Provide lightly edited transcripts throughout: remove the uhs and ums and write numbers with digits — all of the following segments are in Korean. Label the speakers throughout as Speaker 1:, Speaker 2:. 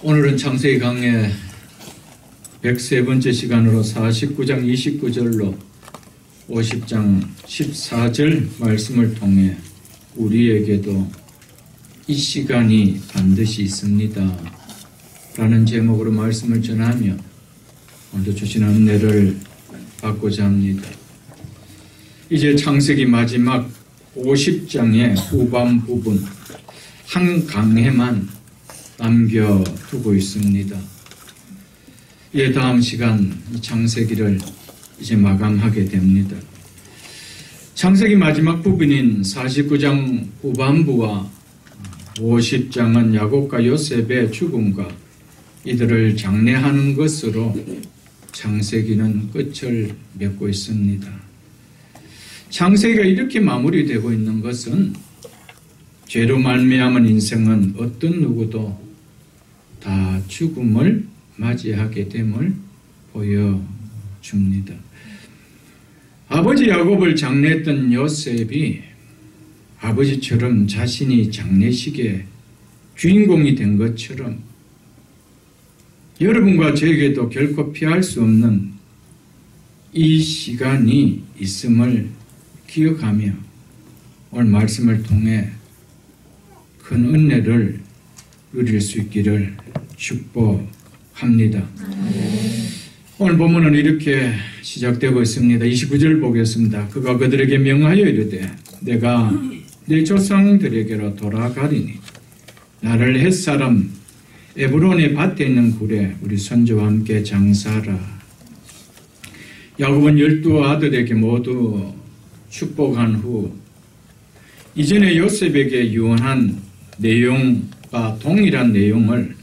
Speaker 1: 오늘은 창세기 강의 103번째 시간으로 49장 29절로 50장 14절 말씀을 통해 우리에게도 이 시간이 반드시 있습니다 라는 제목으로 말씀을 전하며 오늘도 주신 은혜를 받고자 합니다. 이제 창세기 마지막 50장의 후반 부분 한 강해만 남겨두고 있습니다. 이에 다음 시간 창세기를 이제 마감하게 됩니다. 창세기 마지막 부분인 49장 후반부와 50장은 야곱과 요셉의 죽음과 이들을 장례하는 것으로 창세기는 끝을 맺고 있습니다. 창세기가 이렇게 마무리되고 있는 것은 죄로 말미암은 인생은 어떤 누구도 다 죽음을 맞이하게 됨을 보여줍니다. 아버지 야곱을 장례했던 요셉이 아버지처럼 자신이 장례식의 주인공이 된 것처럼 여러분과 저에게도 결코 피할 수 없는 이 시간이 있음을 기억하며 오늘 말씀을 통해 큰 은혜를 누릴 수 있기를 축복합니다. 오늘 본문은 이렇게 시작되고 있습니다. 29절 보겠습니다. 그가 그들에게 명하여 이르되 내가 내 조상들에게로 돌아가리니 나를 햇사람 에브론의 밭에 있는 굴에 우리 선조와 함께 장사하라. 야곱은 12 아들에게 모두 축복한 후 이전에 요셉에게 유언한 내용과 동일한 내용을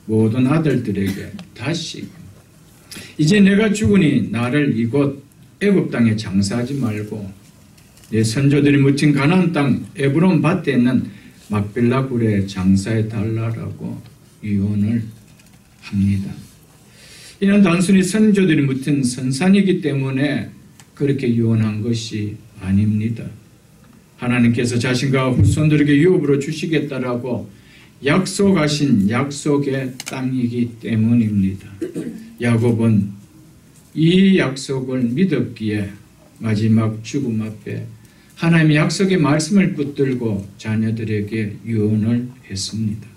Speaker 1: 모든 아들들에게 다시 이제 내가 죽으니 나를 이곳 애굽 땅에 장사하지 말고 내 선조들이 묻힌 가나안 땅 에브론 밭에 있는 막빌라 굴에 장사해 달라라고 유언을 합니다. 이는 단순히 선조들이 묻힌 선산이기 때문에 그렇게 유언한 것이 아닙니다. 하나님께서 자신과 후손들에게 유업으로 주시겠다라고 약속하신 약속의 땅이기 때문입니다. 야곱은 이 약속을 믿었기에 마지막 죽음 앞에 하나님의 약속의 말씀을 붙들고 자녀들에게 유언을 했습니다.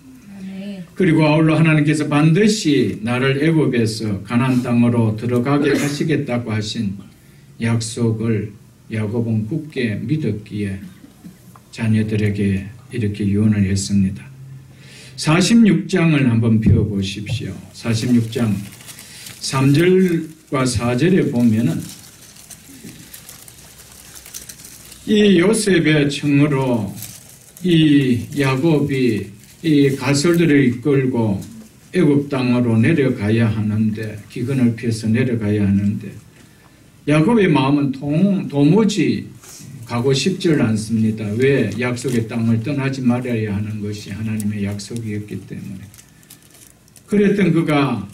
Speaker 1: 그리고 아울러 하나님께서 반드시 나를 애굽에서 가나안 땅으로 들어가게 하시겠다고 하신 약속을 야곱은 굳게 믿었기에 자녀들에게 이렇게 유언을 했습니다. 46장을 한번 펴보십시오. 46장 3절과 4절에 보면은 이 요셉의 청으로 이 야곱이 이 가설들을 이끌고 애굽 땅으로 내려가야 하는데 기근을 피해서 내려가야 하는데 야곱의 마음은 도무지 가고 싶지를 않습니다. 왜? 약속의 땅을 떠나지 말아야 하는 것이 하나님의 약속이었기 때문에. 그랬던 그가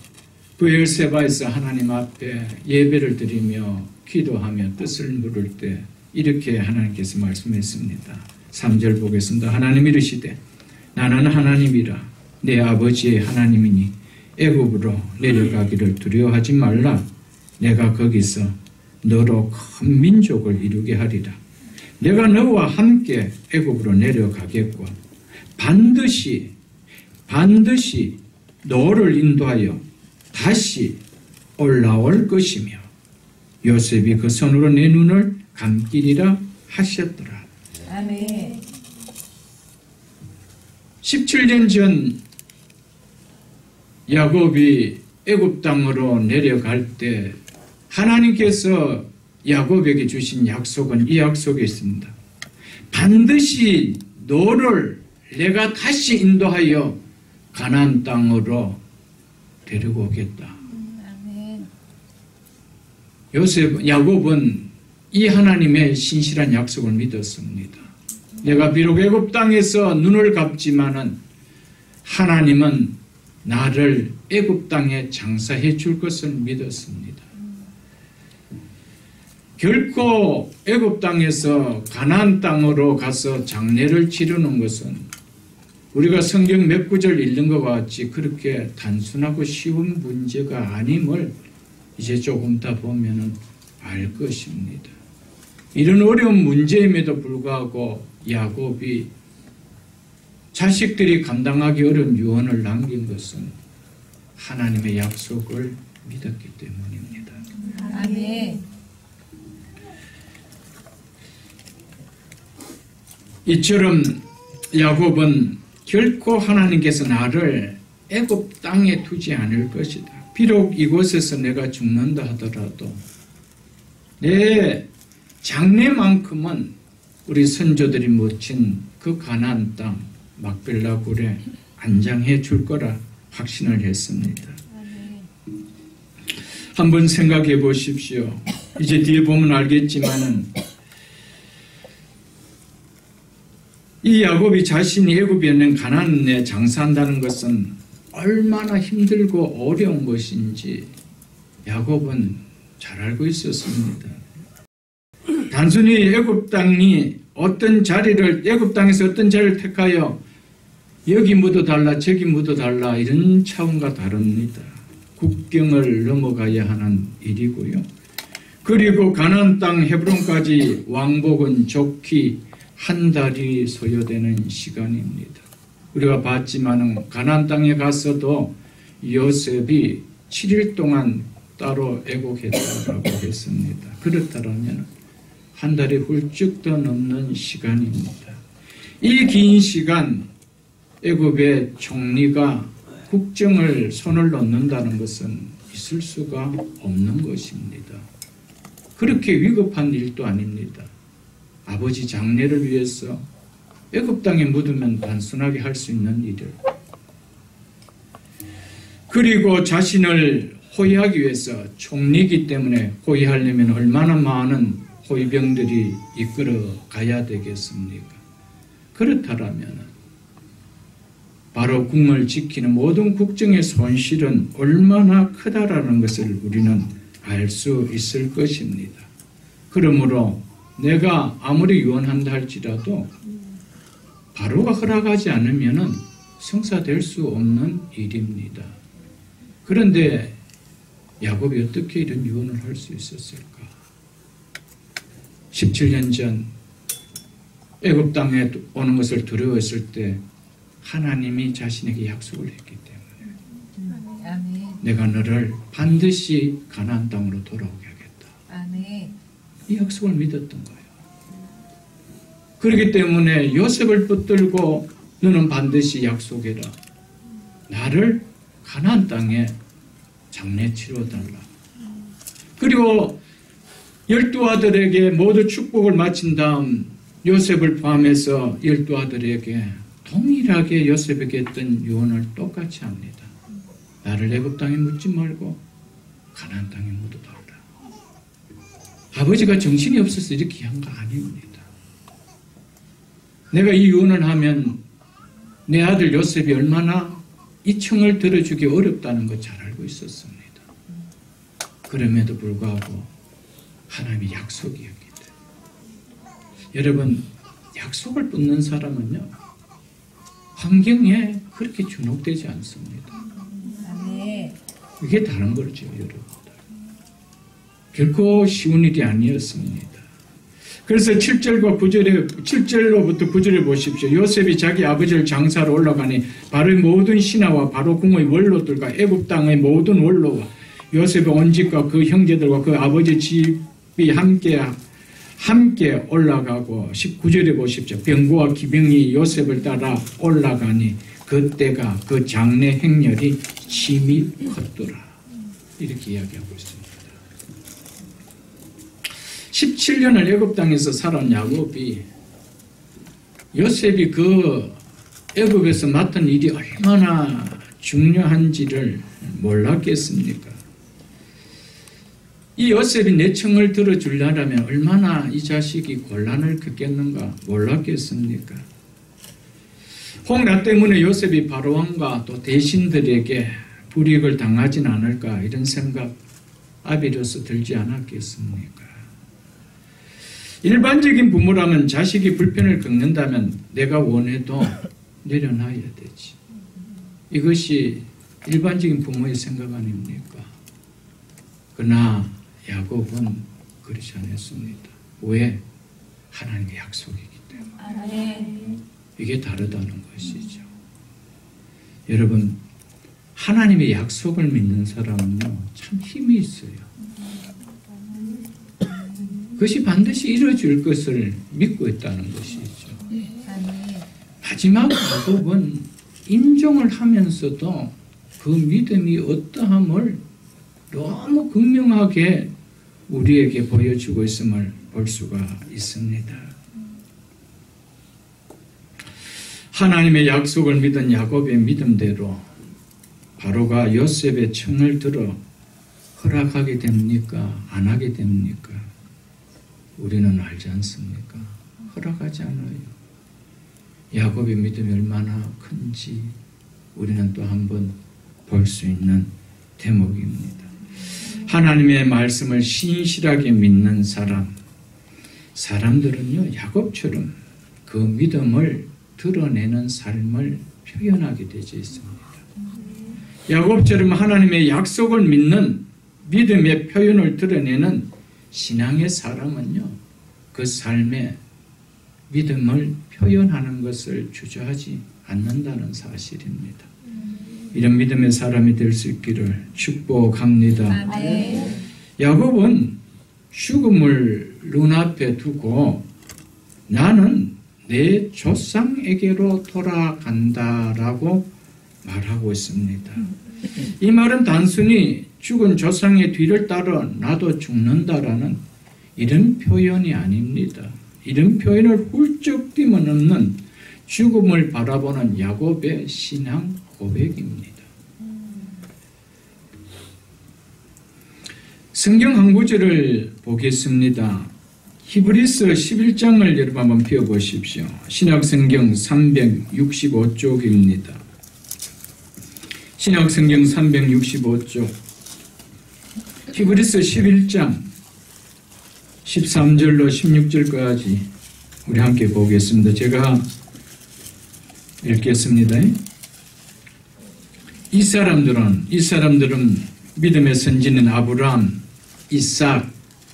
Speaker 1: 브엘세바에서 하나님 앞에 예배를 드리며 기도하며 뜻을 물을 때 이렇게 하나님께서 말씀했습니다. 3절 보겠습니다. 하나님 이르시되 나는 하나님이라 내 아버지의 하나님이니 애굽으로 내려가기를 두려워하지 말라. 내가 거기서 너로 큰 민족을 이루게 하리라. 내가 너와 함께 애굽으로 내려가겠고 반드시 너를 인도하여 다시 올라올 것이며 요셉이 그 손으로 내 눈을 감기리라 하셨더라.
Speaker 2: 아멘.
Speaker 1: 17년 전 야곱이 애굽 땅으로 내려갈 때 하나님께서 야곱에게 주신 약속은 이 약속이 있습니다. 반드시 너를 내가 다시 인도하여 가나안 땅으로 데리고 오겠다. 야곱은 이 하나님의 신실한 약속을 믿었습니다. 내가 비록 애굽 땅에서 눈을 감지만은 하나님은 나를 애굽 땅에 장사해 줄 것을 믿었습니다. 결코 애굽 땅에서 가나안 땅으로 가서 장례를 치르는 것은 우리가 성경 몇 구절 읽는 것과 같이 그렇게 단순하고 쉬운 문제가 아님을 이제 조금 더 보면 알 것입니다. 이런 어려운 문제임에도 불구하고 야곱이 자식들이 감당하기 어려운 유언을 남긴 것은 하나님의 약속을 믿었기 때문입니다.
Speaker 2: 아멘.
Speaker 1: 이처럼 야곱은 결코 하나님께서 나를 애굽 땅에 두지 않을 것이다. 비록 이곳에서 내가 죽는다 하더라도 내 장래만큼은 우리 선조들이 묻힌 그 가나안 땅 막벨라 굴에 안장해 줄 거라 확신을 했습니다. 한번 생각해 보십시오. 이제 뒤에 보면 알겠지만 이 야곱이 자신이 애굽에 있는 가나안에 장사한다는 것은 얼마나 힘들고 어려운 것인지 야곱은 잘 알고 있었습니다. 단순히 애굽 땅이 어떤 자리를 애굽 땅에서 어떤 자리를 택하여 여기 묻어달라 저기 묻어달라 이런 차원과 다릅니다. 국경을 넘어가야 하는 일이고요. 그리고 가나안 땅 헤브론까지 왕복은 좋기 한 달이 소요되는 시간입니다. 우리가 봤지만 가나안 땅에 갔어도 요셉이 7일 동안 따로 애곡했다고 했습니다. 그렇다면 한 달이 훌쩍 더 넘는 시간입니다. 이 긴 시간 애굽의 총리가 국정을 손을 놓는다는 것은 있을 수가 없는 것입니다. 그렇게 위급한 일도 아닙니다. 아버지 장례를 위해서 애굽 땅에 묻으면 단순하게 할 수 있는 일을, 그리고 자신을 호위하기 위해서 총리이기 때문에 호위하려면 얼마나 많은 호위병들이 이끌어 가야 되겠습니까? 그렇다면 바로 궁을 지키는 모든 국정의 손실은 얼마나 크다라는 것을 우리는 알 수 있을 것입니다. 그러므로 내가 아무리 유언한다 할지라도 바로가 허락하지 않으면 성사될 수 없는 일입니다. 그런데 야곱이 어떻게 이런 유언을 할 수 있었을까? 17년 전 애굽 땅에 오는 것을 두려워했을 때 하나님이 자신에게 약속을 했기 때문에
Speaker 2: 아멘.
Speaker 1: 내가 너를 반드시 가나안 땅으로 돌아오게 하겠다.
Speaker 2: 아멘.
Speaker 1: 이 약속을 믿었던 거예요. 그렇기 때문에 요셉을 붙들고 너는 반드시 약속해라. 나를 가나안 땅에 장례 치러달라. 그리고 12아들에게 모두 축복을 마친 다음 요셉을 포함해서 12아들에게 동일하게 요셉에게 했던 유언을 똑같이 합니다. 나를 애굽 땅에 묻지 말고 가나안 땅에 묻어달라. 아버지가 정신이 없어서 이렇게 한 거 아닙니다. 내가 이 유언을 하면 내 아들 요셉이 얼마나 이 청을 들어주기 어렵다는 거 잘 알고 있었습니다. 그럼에도 불구하고 하나님의 약속이었기 때문에. 여러분, 약속을 붙는 사람은요, 환경에 그렇게 주눅되지 않습니다.
Speaker 2: 아멘.
Speaker 1: 이게 다른 거죠, 여러분들. 결코 쉬운 일이 아니었습니다. 그래서 7절로부터 9절에 보십시오. 요셉이 자기 아버지를 장사로 올라가니 바로 모든 신하와 바로 궁의 원로들과 애굽 땅의 모든 원로와 요셉의 온 집과 그 형제들과 그 아버지 집이 함께 올라가고 19절에 보십시오. 병거와 기병이 요셉을 따라 올라가니 그때가 그 장래 행렬이 심히 컸더라. 이렇게 이야기하고 있습니다. 17년을 애굽 땅에서 살아온 야곱이 요셉이 그 애굽에서 맡은 일이 얼마나 중요한지를 몰랐겠습니까? 이 요셉이 내 청을 들어주려면 얼마나 이 자식이 곤란을 겪겠는가 몰랐겠습니까? 홍라 때문에 요셉이 바로왕과 또 대신들에게 불이익을 당하진 않을까 이런 생각 아비로서 들지 않았겠습니까? 일반적인 부모라면 자식이 불편을 겪는다면 내가 원해도 내려놔야 되지. 이것이 일반적인 부모의 생각 아닙니까? 그러나 야곱은 그렇지 않았습니다. 왜? 하나님의 약속이기 때문에.
Speaker 2: 아멘.
Speaker 1: 이게 다르다는 것이죠. 여러분, 하나님의 약속을 믿는 사람은요, 참 힘이 있어요. 그것이 반드시 이루어질 것을 믿고 있다는 것이죠.
Speaker 2: 아멘.
Speaker 1: 마지막 야곱은 인정을 하면서도 그 믿음이 어떠함을 너무 극명하게 우리에게 보여주고 있음을 볼 수가 있습니다. 하나님의 약속을 믿은 야곱의 믿음대로 바로가 요셉의 청을 들어 허락하게 됩니까? 안 하게 됩니까? 우리는 알지 않습니까? 허락하지 않아요. 야곱의 믿음이 얼마나 큰지 우리는 또 한번 볼 수 있는 대목입니다. 하나님의 말씀을 신실하게 믿는 사람들은요, 야곱처럼 그 믿음을 드러내는 삶을 표현하게 되어 있습니다. 야곱처럼 하나님의 약속을 믿는 믿음의 표현을 드러내는 신앙의 사람은요, 그 삶에 믿음을 표현하는 것을 주저하지 않는다는 사실입니다. 이런 믿음의 사람이 될 수 있기를 축복합니다.
Speaker 2: 아멘.
Speaker 1: 야곱은 죽음을 눈앞에 두고 나는 내 조상에게로 돌아간다라고 말하고 있습니다. 이 말은 단순히 죽은 조상의 뒤를 따라 나도 죽는다라는 이런 표현이 아닙니다. 이런 표현을 훌쩍 뛰어넘는 죽음을 바라보는 야곱의 신앙 고백입니다. 성경 한 구절을 보겠습니다. 히브리서 11장을 여러분 한번 펴보십시오. 신약성경 365쪽입니다. 신약성경 365쪽 히브리서 11장 13절로 16절까지 우리 함께 보겠습니다. 제가 읽겠습니다. 이 사람들은 믿음의 선지는 아브라함, 이삭,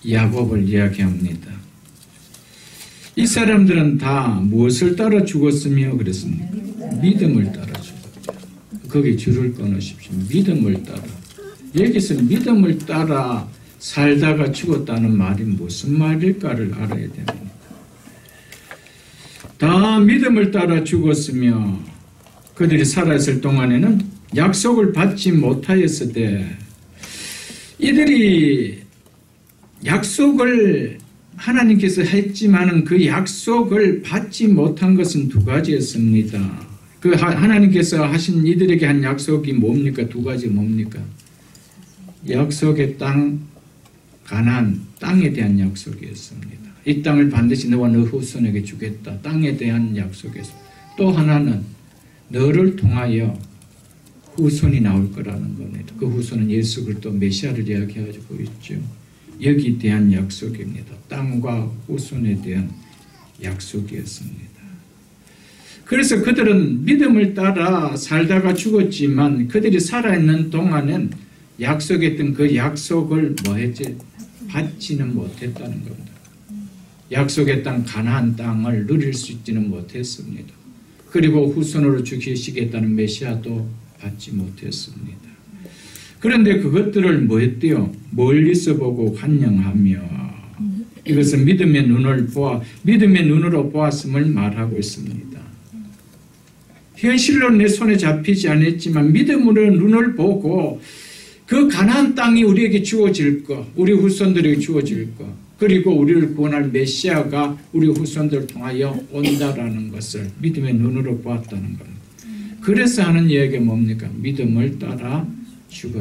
Speaker 1: 야곱을 이야기합니다. 이 사람들은 다 무엇을 따라 죽었으며 그랬습니다. 믿음을 따라 죽었죠. 거기 줄을 끊으십시오. 믿음을 따라. 여기서 믿음을 따라 살다가 죽었다는 말이 무슨 말일까를 알아야 됩니다. 다 믿음을 따라 죽었으며 그들이 살아있을 동안에는 약속을 받지 못하였을 때 이들이 약속을 하나님께서 했지만은 그 약속을 받지 못한 것은 두 가지였습니다. 그 하나님께서 하신 이들에게 한 약속이 뭡니까? 두 가지 뭡니까? 약속의 땅, 가나안 땅에 대한 약속이었습니다. 이 땅을 반드시 너와 너 후손에게 주겠다. 땅에 대한 약속이었습니다. 또 하나는 너를 통하여 후손이 나올 거라는 겁니다. 그 후손은 예수 그리스도 메시아를 이야기하고 있죠. 여기에 대한 약속입니다. 땅과 후손에 대한 약속이었습니다. 그래서 그들은 믿음을 따라 살다가 죽었지만 그들이 살아있는 동안엔 약속했던 그 약속을 뭐했지? 받지는 못했다는 겁니다. 약속의 땅 가나안 땅을 누릴 수 있지는 못했습니다. 그리고 후손으로 주시겠다는 메시아도 받지 못했습니다. 그런데 그것들을 뭐 했대요? 멀리서 보고 환영하며 이것은 믿음의 눈으로 보았음을 말하고 있습니다. 현실로 내 손에 잡히지 않았지만 믿음으로 눈을 보고 그 가나안 땅이 우리에게 주어질 것, 우리 후손들에게 주어질 것, 그리고 우리를 구원할 메시아가 우리 후손들을 통하여 온다라는 것을 믿음의 눈으로 보았다는 겁니다. 그래서 하는 이야기가 뭡니까? 믿음을 따라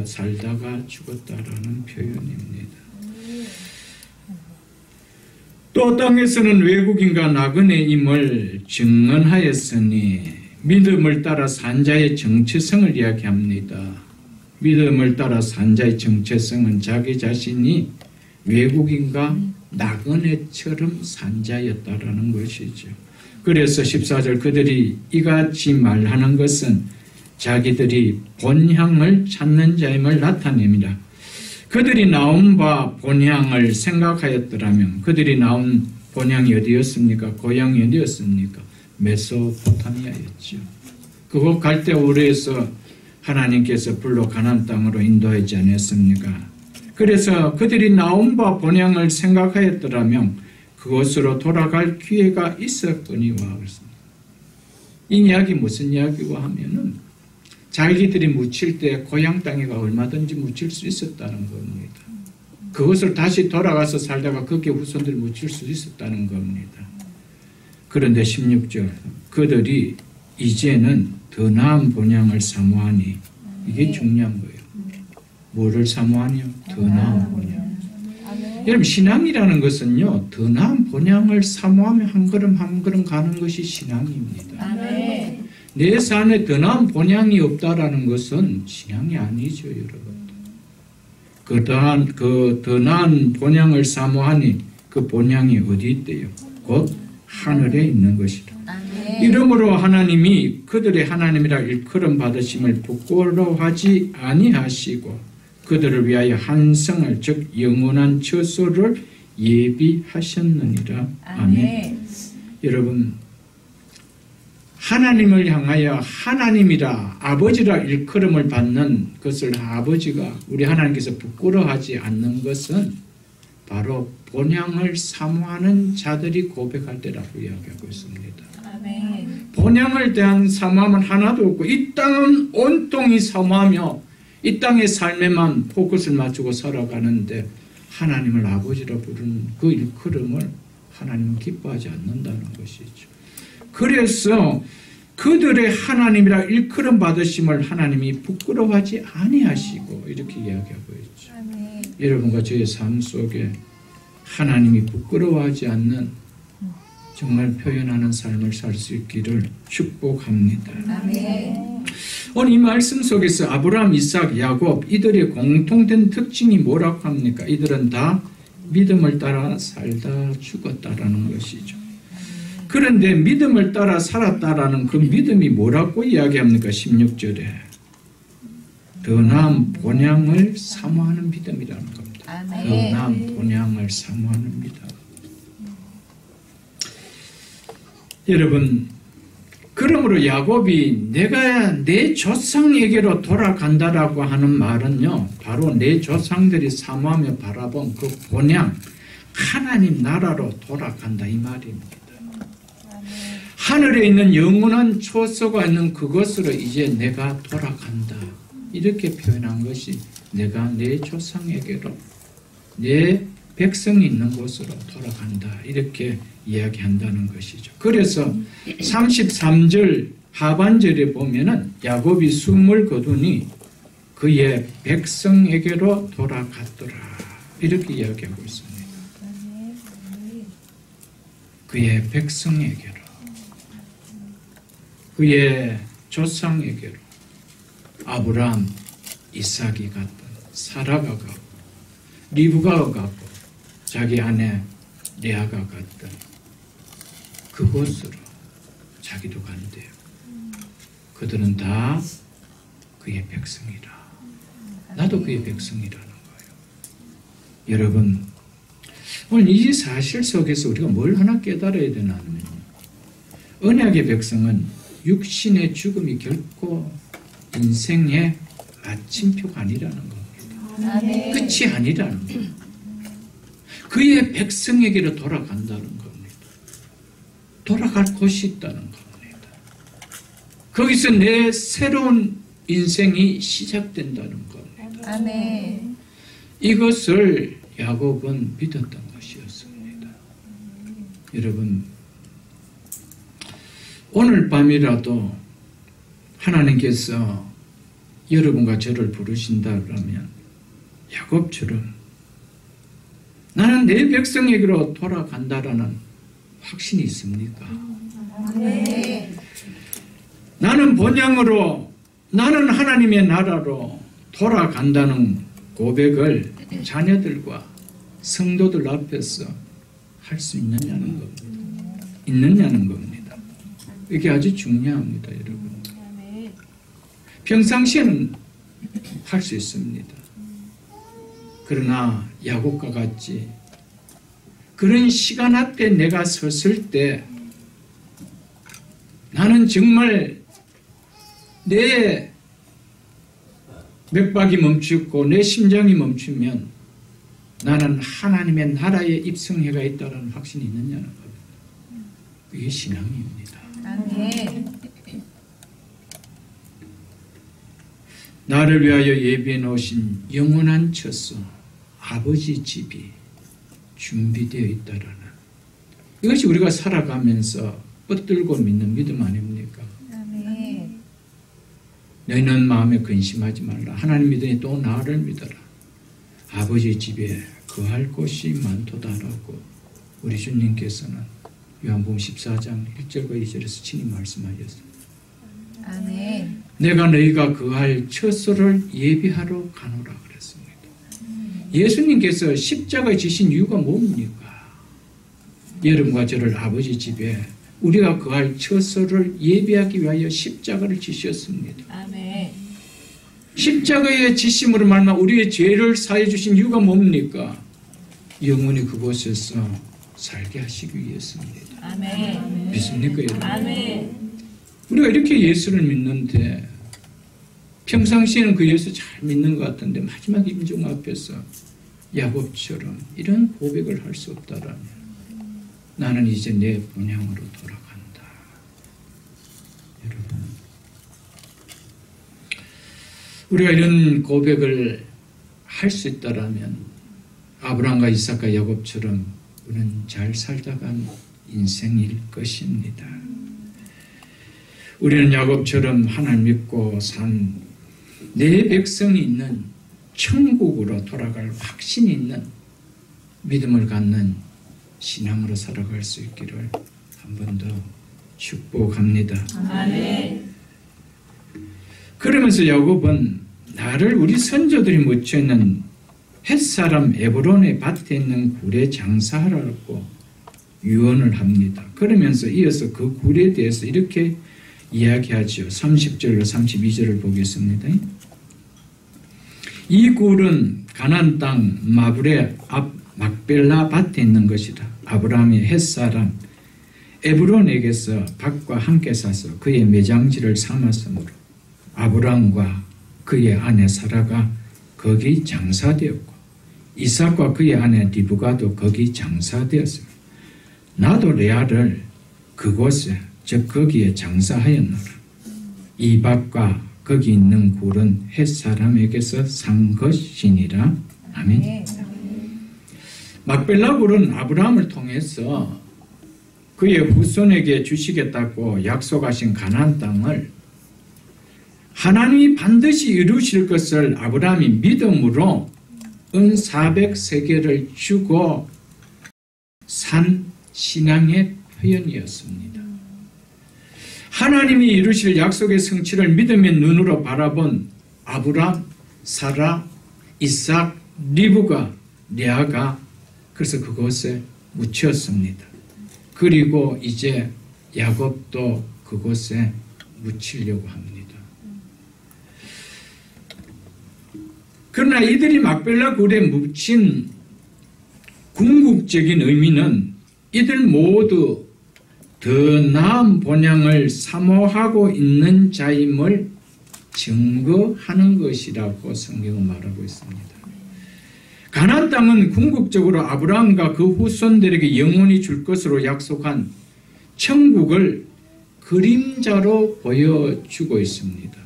Speaker 1: 살다가 죽었다라는 표현입니다. 또 땅에서는 외국인과 나그네임을 증언하였으니 믿음을 따라 산 자의 정체성을 이야기합니다. 믿음을 따라 산 자의 정체성은 자기 자신이 외국인과 나그네처럼 산 자였다라는 것이죠. 그래서 14절 그들이 이같이 말하는 것은 자기들이 본향을 찾는 자임을 나타냅니다. 그들이 나온 바 본향을 생각하였더라면 그들이 나온 본향이 어디였습니까? 고향이 어디였습니까? 메소포타미아였죠. 그곳 갈대우르에서 하나님께서 불러 가나안 땅으로 인도하지 않았습니까? 그래서 그들이 나온 바 본향을 생각하였더라면 그곳으로 돌아갈 기회가 있었거니와 그렇습니다. 이 이야기 무슨 이야기와 하면은 자기들이 묻힐 때 고향 땅에 가 얼마든지 묻힐 수 있었다는 겁니다. 그것을 다시 돌아가서 살다가 거기에 후손들이 묻힐 수 있었다는 겁니다. 그런데 16절 그들이 이제는 더 나은 본향을 사모하니 이게 중요한 거예요. 뭐를 사모하냐? 더 나은 본향. 여러분 신앙이라는 것은요. 더 나은 본향을 사모하며 한 걸음 한 걸음 가는 것이 신앙입니다.
Speaker 2: 아멘.
Speaker 1: 내 삶에 더 나은 본향이 없다라는 것은 신앙이 아니죠, 여러분. 그 더 나은 본향을 사모하니 그 본향이 어디 있대요? 곧 하늘에 있는 것이다.
Speaker 2: 아멘.
Speaker 1: 이러므로 하나님이 그들의 하나님이라 일컬음 받으심을 부끄러워하지 아니하시고 그들을 위하여 한 성을 즉 영원한 처소를 예비하셨느니라. 아멘. 여러분 하나님을 향하여 하나님이라 아버지라 일컬음을 받는 것을 아버지가 우리 하나님께서 부끄러워하지 않는 것은 바로 본향을 사모하는 자들이 고백할 때라고 이야기하고 있습니다.
Speaker 2: 아멘.
Speaker 1: 본향을 대한 사모함은 하나도 없고 이 땅은 온통이 사모하며 이 땅의 삶에만 포커스를 맞추고 살아가는데 하나님을 아버지라 부르는 그 일컬음을 하나님은 기뻐하지 않는다는 것이죠. 그래서 그들의 하나님이라 일컬음 받으심을 하나님이 부끄러워하지 아니하시고 이렇게 이야기하고 있죠.
Speaker 2: 아멘.
Speaker 1: 여러분과 저의 삶 속에 하나님이 부끄러워하지 않는 정말 표현하는 삶을 살 수 있기를 축복합니다.
Speaker 2: 아멘.
Speaker 1: 오늘 이 말씀 속에서 아브라함, 이삭, 야곱 이들의 공통된 특징이 뭐라고 합니까? 이들은 다 믿음을 따라 살다 죽었다라는 것이죠. 그런데 믿음을 따라 살았다라는 그 믿음이 뭐라고 이야기합니까? 16절에 더 나은 본향을 사모하는 믿음이라는 겁니다.
Speaker 2: 아멘.
Speaker 1: 더 나은 본향을 사모하는 믿음. 여러분 그러므로 야곱이 내가 내 조상에게로 돌아간다라고 하는 말은요 바로 내 조상들이 사모하며 바라본 그 본향 하나님 나라로 돌아간다 이 말입니다. 하늘에 있는 영원한 초소가 있는 그것으로 이제 내가 돌아간다 이렇게 표현한 것이 내가 내 조상에게로 내 백성이 있는 곳으로 돌아간다 이렇게 이야기한다는 것이죠. 그래서 33절 하반절에 보면은 야곱이 숨을 거두니 그의 백성에게로 돌아갔더라 이렇게 이야기하고 있습니다. 그의 백성에게로 그의 조상에게로 아브라함, 이삭이 갔던 사라가 가고 리브가가 가고 자기 아내 레아가 갔던 그곳으로 자기도 간대요. 그들은 다 그의 백성이라. 나도 그의 백성이라는 거예요. 여러분 오늘 이 사실 속에서 우리가 뭘 하나 깨달아야 되나 하면요. 언약의 백성은 육신의 죽음이 결코 인생의 마침표가 아니라는 겁니다.
Speaker 2: 아멘.
Speaker 1: 끝이 아니라는 거예요. 그의 백성에게로 돌아간다는 겁니다. 돌아갈 곳이 있다는 겁니다. 거기서 내 새로운 인생이 시작된다는 겁니다.
Speaker 2: 아멘.
Speaker 1: 이것을 야곱은 믿었던 것이었습니다. 여러분 오늘 밤이라도 하나님께서 여러분과 저를 부르신다 그러면 야곱처럼 나는 내 백성에게로 돌아간다라는 확신이 있습니까?
Speaker 2: 아멘.
Speaker 1: 나는 본향으로 나는 하나님의 나라로 돌아간다는 고백을 자녀들과 성도들 앞에서 할 수 있느냐는 겁니다. 있느냐는 겁니다. 이게 아주 중요합니다, 여러분. 평상시에는 할 수 있습니다. 그러나 야곱과 같이 그런 시간 앞에 내가 섰을 때 나는 정말 내 맥박이 멈추고 내 심장이 멈추면 나는 하나님의 나라에 입성해가 있다는 확신이 있느냐는 겁니다. 그게 신앙입니다.
Speaker 2: 아멘.
Speaker 1: 나를 위하여 예비해 놓으신 영원한 처소 아버지 집이 준비되어 있다라는 이것이 우리가 살아가면서 뻗들고 믿는 믿음 아닙니까?
Speaker 2: 아멘.
Speaker 1: 너희는 마음에 근심하지 말라. 하나님 믿으니 또 나를 믿어라. 아버지 집에 거할 곳이 많도다라고 우리 주님께서는 요한복음 14장 1절과 2절에서 친히 말씀하셨습니다.
Speaker 2: 아멘.
Speaker 1: 내가 너희가 거할 처소를 예비하러 가노라 그랬습니다. 예수님께서 십자가에 지신 이유가 뭡니까? 여러분과 저를 아버지 집에 우리가 거할 처소를 예비하기 위하여 십자가를 지셨습니다.
Speaker 2: 아멘.
Speaker 1: 십자가의 지심으로 말미암아 우리의 죄를 사해 주신 이유가 뭡니까? 영원히 그곳에서 살게 하시기 위해서입니다.
Speaker 2: 아멘.
Speaker 1: 믿습니까, 여러분?
Speaker 2: 아멘.
Speaker 1: 우리가 이렇게 예수를 믿는데 평상시에는 그 예수 잘 믿는 것 같은데 마지막 임종 앞에서 야곱처럼 이런 고백을 할 수 없다라면 나는 이제 내 본향으로 돌아간다. 여러분, 우리가 이런 고백을 할 수 있다라면 아브라함과 이삭과 야곱처럼 우리는 잘 살다간 인생일 것입니다. 우리는 야곱처럼 하나님 믿고 산 내 백성이 있는 천국으로 돌아갈 확신이 있는 믿음을 갖는 신앙으로 살아갈 수 있기를 한 번 더 축복합니다.
Speaker 2: 아멘.
Speaker 1: 그러면서 야곱은 나를 우리 선조들이 묻혀있는 햇사람 에브론의 밭에 있는 굴에 장사하라고 유언을 합니다. 그러면서 이어서 그 굴에 대해서 이렇게 이야기하죠. 30절로 32절을 보겠습니다. 이 굴은 가나안 땅 마불의 앞 막벨라 밭에 있는 것이라. 아브라함이 햇사람 에브론에게서 밭과 함께 사서 그의 매장지를 삼았으므로 아브라함과 그의 아내 사라가 거기 장사되었고 이삭과 그의 아내 리브가도 거기 장사되었으며 나도 레아를 그곳에 즉 거기에 장사하였노라. 이 밭과 거기 있는 굴은 햇사람에게서 산 것이니라. 아멘. 막벨라 굴은 아브라함을 통해서 그의 후손에게 주시겠다고 약속하신 가나안 땅을 하나님이 반드시 이루실 것을 아브라함이 믿음으로 은 400세겔을 주고 산 신앙의 표현이었습니다. 하나님이 이루실 약속의 성취를 믿음의 눈으로 바라본 아브람, 사라, 이삭, 리브가, 레아가 그래서 그곳에 묻혔습니다. 그리고 이제 야곱도 그곳에 묻히려고 합니다. 그러나 이들이 막벨라 굴에 묻힌 궁극적인 의미는 이들 모두 더 나은 본향을 사모하고 있는 자임을 증거하는 것이라고 성경은 말하고 있습니다. 가나안 땅은 궁극적으로 아브라함과 그 후손들에게 영원히 줄 것으로 약속한 천국을 그림자로 보여주고 있습니다.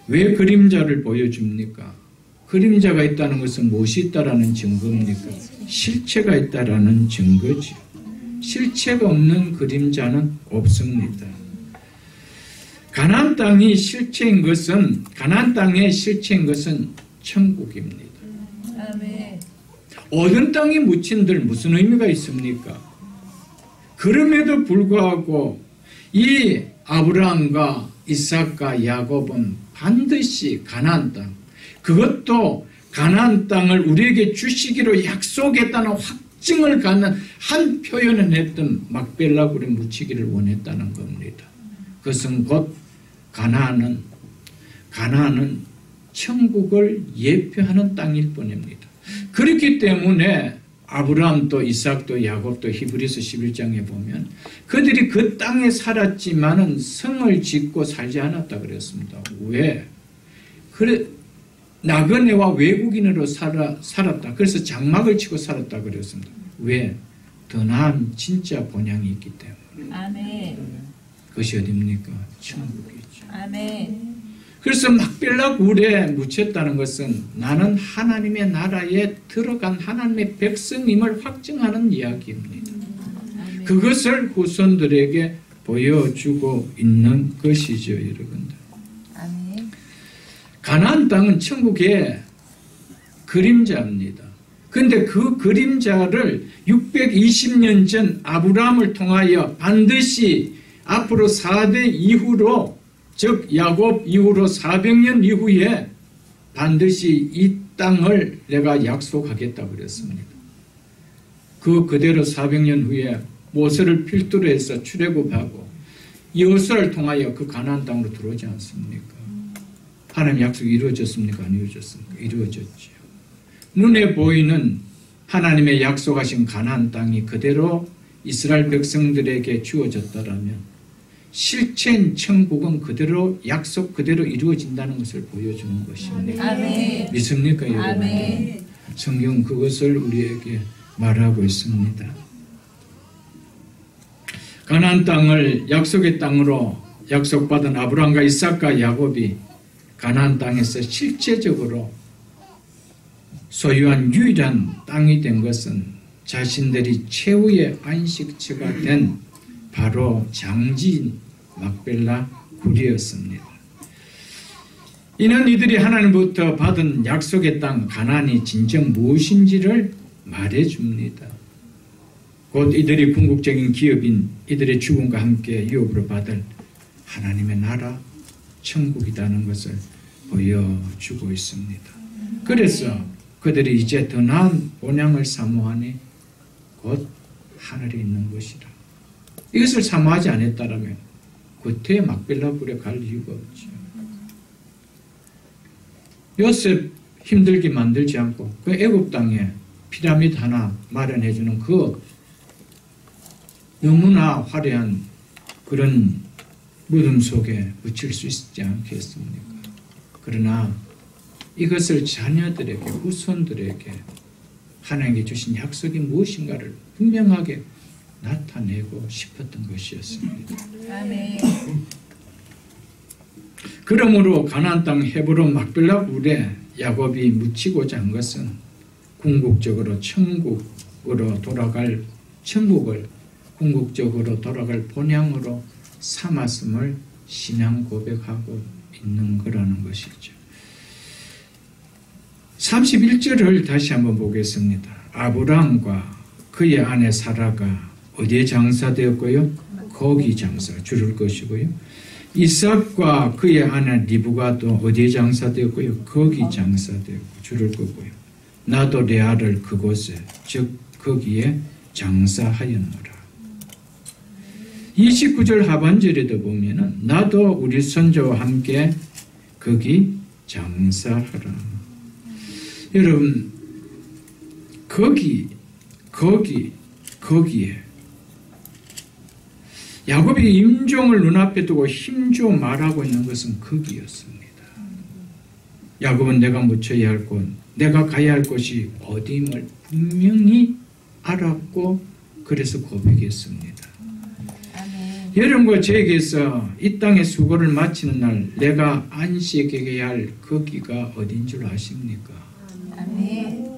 Speaker 1: 왜 그림자를 보여줍니까? 그림자가 있다는 것은 무엇이 있다라는 증거입니까? 실체가 있다라는 증거죠. 실체가 없는 그림자는 없습니다. 가나안 땅이 실체인 것은 가나안 땅의 실체인 것은 천국입니다.
Speaker 2: 아멘.
Speaker 1: 어떤 땅에 묻힌들 무슨 의미가 있습니까? 그럼에도 불구하고 이 아브라함과 이삭과 야곱은 반드시 가나안 땅, 그것도 가나안 땅을 우리에게 주시기로 약속했다는 확증을 갖는 한 표현을 했던 막벨라 굴에 묻히기를 원했다는 겁니다. 그것은 곧 가나안은 천국을 예표하는 땅일 뿐입니다. 그렇기 때문에 아브라함도 이삭도 야곱도 히브리서 11장에 보면 그들이 그 땅에 살았지만은 성을 짓고 살지 않았다 그랬습니다. 왜? 그래 나그네와 외국인으로 살았다. 그래서 장막을 치고 살았다 그랬습니다. 왜? 더 나은 진짜 본향이 있기 때문에.
Speaker 2: 아멘.
Speaker 1: 그것이 어딥니까? 천국이죠.
Speaker 2: 아멘.
Speaker 1: 그래서 막벨라 굴에 묻혔다는 것은 나는 하나님의 나라에 들어간 하나님의 백성임을 확증하는 이야기입니다.
Speaker 2: 아멘.
Speaker 1: 그것을 후손들에게 보여주고 있는 것이죠, 여러분들.
Speaker 2: 아멘.
Speaker 1: 가나안 땅은 천국의 그림자입니다. 그런데 그 그림자를 620년 전 아브라함을 통하여 반드시 앞으로 4대 이후로, 즉 야곱 이후로 400년 이후에 반드시 이 땅을 내가 약속하겠다고 그랬습니다. 그대로 400년 후에 모세를 필두로 해서 출애굽하고 여호수아를 통하여 그 가나안 땅으로 들어오지 않습니까? 하나님 약속이 이루어졌습니까? 안 이루어졌습니까? 이루어졌죠. 눈에 보이는 하나님의 약속하신 가나안 땅이 그대로 이스라엘 백성들에게 주어졌다라면 실체인 천국은 그대로 약속 그대로 이루어진다는 것을 보여주는 것입니다.
Speaker 2: 아멘.
Speaker 1: 믿습니까, 여러분?
Speaker 2: 아멘.
Speaker 1: 성경은 그것을 우리에게 말하고 있습니다. 가나안 땅을 약속의 땅으로 약속받은 아브라함과 이삭과 야곱이 가나안 땅에서 실제적으로 소유한 유일한 땅이 된 것은 자신들이 최후의 안식처가 된 바로 장지인 막벨라 굴이었습니다. 이는 이들이 하나님부터 받은 약속의 땅 가나안이 진정 무엇인지를 말해줍니다. 곧 이들이 궁극적인 기업인 이들의 죽음과 함께 유업으로 받을 하나님의 나라 천국이라는 것을 보여주고 있습니다. 그래서 그들이 이제 더 나은 본향을 사모하니 곧 하늘에 있는 것이라. 이것을 사모하지 않았다면 그때 막벨라 굴에 갈 이유가 없죠. 요셉 힘들게 만들지 않고 그 애굽 땅에 피라미드 하나 마련해주는 그 너무나 화려한 그런 무덤 속에 묻힐 수 있지 않겠습니까? 그러나 이것을 자녀들에게, 후손들에게 하나님께 주신 약속이 무엇인가를 분명하게 나타내고 싶었던 것이었습니다.
Speaker 2: 아멘.
Speaker 1: 그러므로 가나안 땅 헤브론 막벨라 굴에 야곱이 묻히고자 한 것은 궁극적으로 천국을 궁극적으로 돌아갈 본향으로 삼았음을 신앙 고백하고 있는 거라는 것이죠. 31절을 다시 한번 보겠습니다. 아브라함과 그의 아내 사라가 어디에 장사되었고요? 거기 장사, 줄을 것이고요. 이삭과 그의 아내 리브가도 어디에 장사되었고요? 거기 장사되었고 줄을 거고요. 나도 레아를 그곳에, 즉 거기에 장사하였노라. 29절 하반절에도 보면은 나도 우리 손자와 함께 거기 장사하라. 여러분, 거기에 야곱이 임종을 눈앞에 두고 힘줘 말하고 있는 것은 거기였습니다. 야곱은 내가 묻혀야 할 곳, 내가 가야 할 곳이 어디임을 분명히 알았고 그래서 고백했습니다.
Speaker 2: 아멘.
Speaker 1: 여러분과 저에게서 이 땅의 수고를 마치는 날 내가 안식해야 할 거기가 어딘 줄 아십니까?
Speaker 2: 아멘.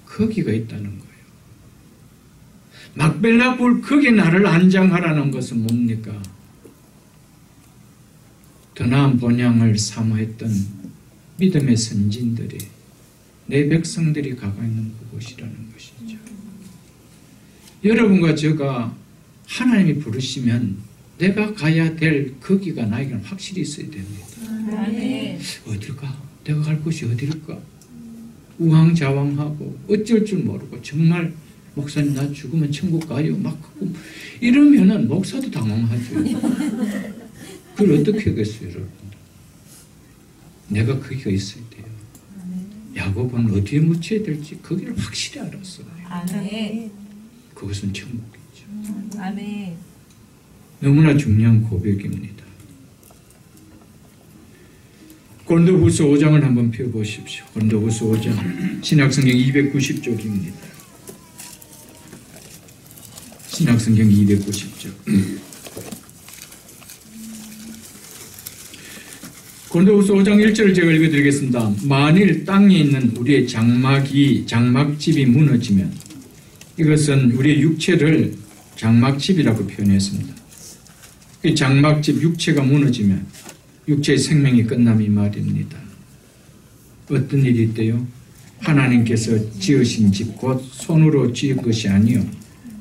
Speaker 1: 거기가 있다는 거예요. 막벨라 굴 거기 나를 안장하라는 것은 뭡니까? 더 나은 본향을 사모했던 믿음의 선진들이, 내 백성들이 가고 있는 그곳이라는 것이죠. 여러분과 제가 하나님이 부르시면 내가 가야 될 거기가 나에게는 확실히 있어야 됩니다.
Speaker 2: 아멘.
Speaker 1: 어딜까? 내가 갈 곳이 어딜까? 우왕좌왕하고 어쩔 줄 모르고 정말 목사님 나 죽으면 천국 가요. 막 이러면은 목사도 당황하죠. 그걸 어떻게 하겠어요, 여러분? 내가 거기가 있어야 돼요. 야곱은 어디에 묻혀야 될지 거기를 확실히 알았어요.
Speaker 2: 아멘.
Speaker 1: 그것은 천국이죠.
Speaker 2: 아멘.
Speaker 1: 너무나 중요한 고백입니다. 고린도후서 5장을 한번 펴보십시오. 고린도후서 5장 신약성경 290쪽입니다. 신약성경 290쪽. 고린도후서 5장 1절을 제가 읽어드리겠습니다. 만일 땅에 있는 우리의 장막집이 무너지면, 이것은 우리의 육체를 장막집이라고 표현했습니다. 이 장막집 육체가 무너지면 육체의 생명이 끝남이 말입니다. 어떤 일이 있대요? 하나님께서 지으신 집 곧 손으로 지은 것이 아니요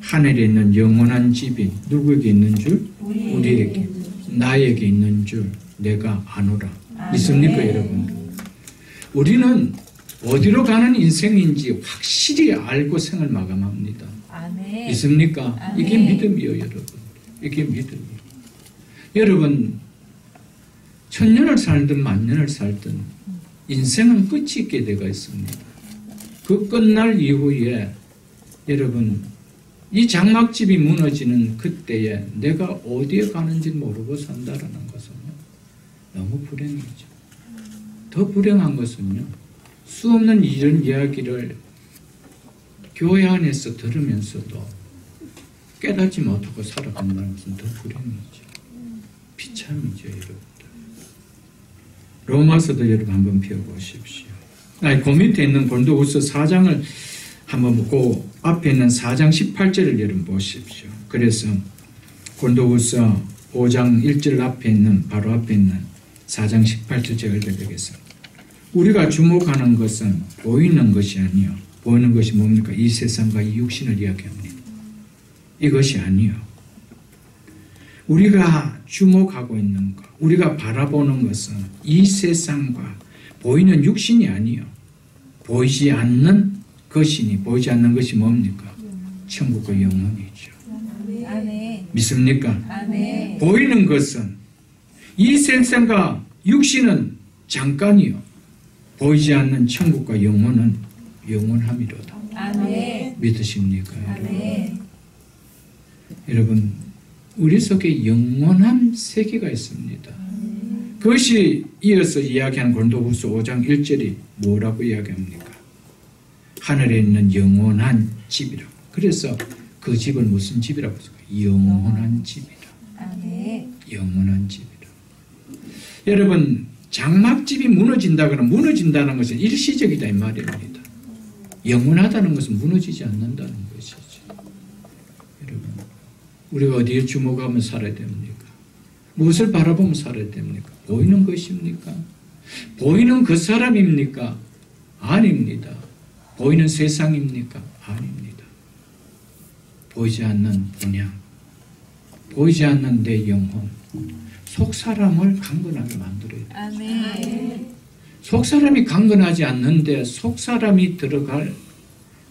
Speaker 1: 하늘에 있는 영원한 집이 누구에게 있는 줄? 우리에게, 나에게 있는 줄 내가 아노라. 믿습니까, 여러분? 우리는 어디로 가는 인생인지 확실히 알고 생을 마감합니다.
Speaker 2: 아멘.
Speaker 1: 믿습니까?
Speaker 2: 아멘.
Speaker 1: 이게 믿음이요, 여러분. 이게 믿음이요. 여러분, 천년을 살든 만년을 살든 인생은 끝이 있게 되어 있습니다. 그 끝날 이후에 여러분, 이 장막집이 무너지는 그때에 내가 어디에 가는지 모르고 산다라는 것은요, 너무 불행이죠. 더 불행한 것은요, 수 없는 이런 이야기를 교회 안에서 들으면서도 깨닫지 못하고 살아간다는 것은 더 불행이죠. 비참이죠, 여러분들. 로마서도 여러분 한번 펴보십시오. 그 밑에 있는 고린도후서 4장을 한번 보고 앞에 있는 4장 18절을 여러분 보십시오. 그래서 고린도후서 5장 1절 앞에 있는, 바로 앞에 있는 4장 18절 제가 읽어드리겠습니다. 우리가 주목하는 것은 보이는 것이 아니요. 보이는 것이 뭡니까? 이 세상과 이 육신을 이야기합니다. 이것이 아니요. 우리가 주목하고 있는 것, 우리가 바라보는 것은 이 세상과 보이는 육신이 아니요. 보이지 않는 것이니, 보이지 않는 것이 뭡니까? 천국과 영혼이죠.
Speaker 2: 아멘.
Speaker 1: 믿습니까?
Speaker 2: 아멘.
Speaker 1: 보이는 것은 이 세상과 육신은 잠깐이요. 보이지 않는 천국과 영혼은 영원함이로다.
Speaker 2: 아멘.
Speaker 1: 믿으십니까?
Speaker 2: 아멘.
Speaker 1: 여러분, 우리 속에 영원한 세계가 있습니다. 그것이 이어서 이야기한 고린도후서 5장 1절이 뭐라고 이야기합니까? 하늘에 있는 영원한 집이라고. 그래서 그 집은 무슨 집이라고 했을까요? 영원한 집이라.
Speaker 2: 아멘.
Speaker 1: 영원한 집이라. 여러분, 장막집이 무너진다 그러면 무너진다는 것은 일시적이다 이 말입니다. 영원하다는 것은 무너지지 않는다는 것이죠. 여러분, 우리가 어디에 주목하면 살아야 됩니까? 무엇을 바라보면 살아야 됩니까? 보이는 것입니까? 보이는 그 사람입니까? 아닙니다. 보이는 세상입니까? 아닙니다. 보이지 않는 본향, 보이지 않는 내 영혼, 속 사람을 강건하게 만들어야 돼요.
Speaker 2: 아멘.
Speaker 1: 속 사람이 강건하지 않는데 속 사람이 들어갈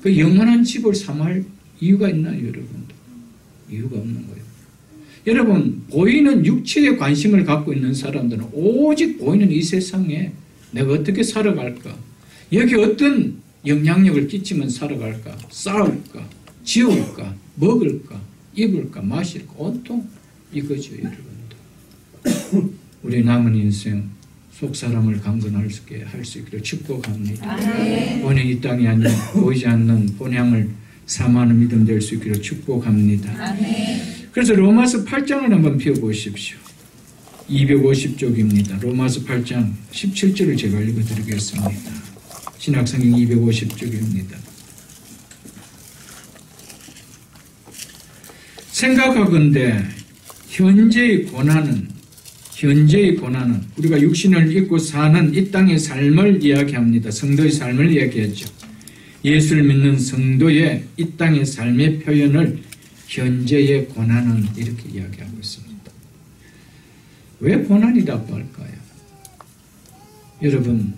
Speaker 1: 그 영원한 집을 삼할 이유가 있나요, 여러분들? 이유가 없는 거예요. 여러분, 보이는 육체에 관심을 갖고 있는 사람들은 오직 보이는 이 세상에 내가 어떻게 살아갈까? 여기 어떤 영향력을 끼치면 살아갈까? 싸울까? 지울까? 먹을까? 입을까? 마실까? 온통 이거죠, 여러분들. 우리 남은 인생 속 사람을 강건할 수 있기를 축복합니다. 본향 이 땅이 아닌 보이지 않는 본향을 사모하는 믿음 될 수 있기를 축복합니다.
Speaker 2: 아멘.
Speaker 1: 그래서 로마서 8장을 한번 펴보십시오. 250쪽입니다. 로마서 8장 17절을 제가 읽어드리겠습니다. 신약성경 250쪽입니다. 생각하건대 현재의 고난은 우리가 육신을 입고 사는 이 땅의 삶을 이야기합니다. 성도의 삶을 이야기하죠. 예수를 믿는 성도의 이 땅의 삶의 표현을 현재의 고난은 이렇게 이야기하고 있습니다. 왜 고난이라고 할까요? 여러분,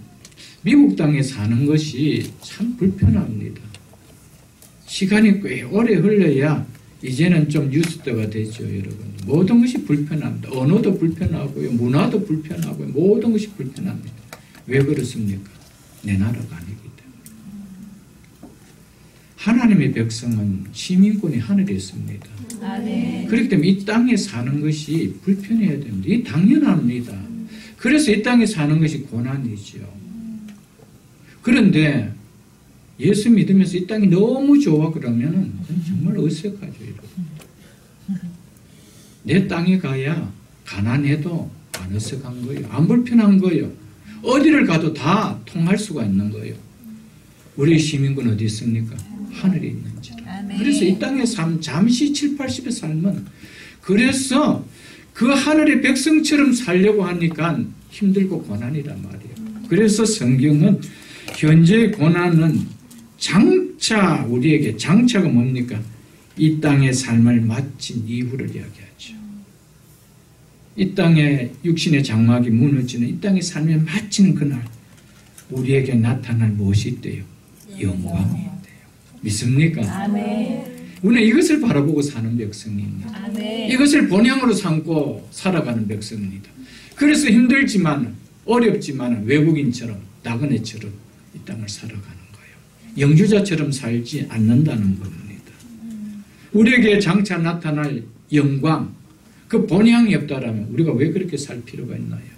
Speaker 1: 미국 땅에 사는 것이 참 불편합니다. 시간이 꽤 오래 흘러야 이제는 좀 뉴스화가 되죠, 여러분. 모든 것이 불편합니다. 언어도 불편하고요, 문화도 불편하고요, 모든 것이 불편합니다. 왜 그렇습니까? 내 나라가 아니기 때문에. 하나님의 백성은 시민권이 하늘에 있습니다.
Speaker 2: 아멘.
Speaker 1: 그렇기 때문에 이 땅에 사는 것이 불편해야 됩니다. 이 당연합니다. 그래서 이 땅에 사는 것이 고난이죠. 그런데 예수 믿으면서 이 땅이 너무 좋아 그러면 정말 어색하죠. 여러분. 내 땅에 가야 가난해도 안 어색한 거예요. 안 불편한 거예요. 어디를 가도 다 통할 수가 있는 거예요. 우리 시민군 어디 있습니까? 하늘에 있는지라.
Speaker 2: 아멘.
Speaker 1: 그래서 이 땅의 삶 잠시 7, 80의 삶은 그래서 그 하늘의 백성처럼 살려고 하니까 힘들고 고난이란 말이에요. 그래서 성경은 현재의 고난은 장차 우리에게 장차가 뭡니까? 이 땅의 삶을 마친 이후를 이야기하죠. 이 땅의 육신의 장막이 무너지는 이 땅의 삶을 마치는 그날 우리에게 나타날 무엇이 있대요? 영광이 있대요. 믿습니까?
Speaker 2: 아멘.
Speaker 1: 우리는 이것을 바라보고 사는 백성입니다.
Speaker 2: 아멘.
Speaker 1: 이것을 본향으로 삼고 살아가는 백성입니다. 그래서 힘들지만 어렵지만 외국인처럼 나그네처럼 이 땅을 살아가는 거예요. 영주자처럼 살지 않는다는 겁니다. 우리에게 장차 나타날 영광, 그 본향이 없다라면 우리가 왜 그렇게 살 필요가 있나요?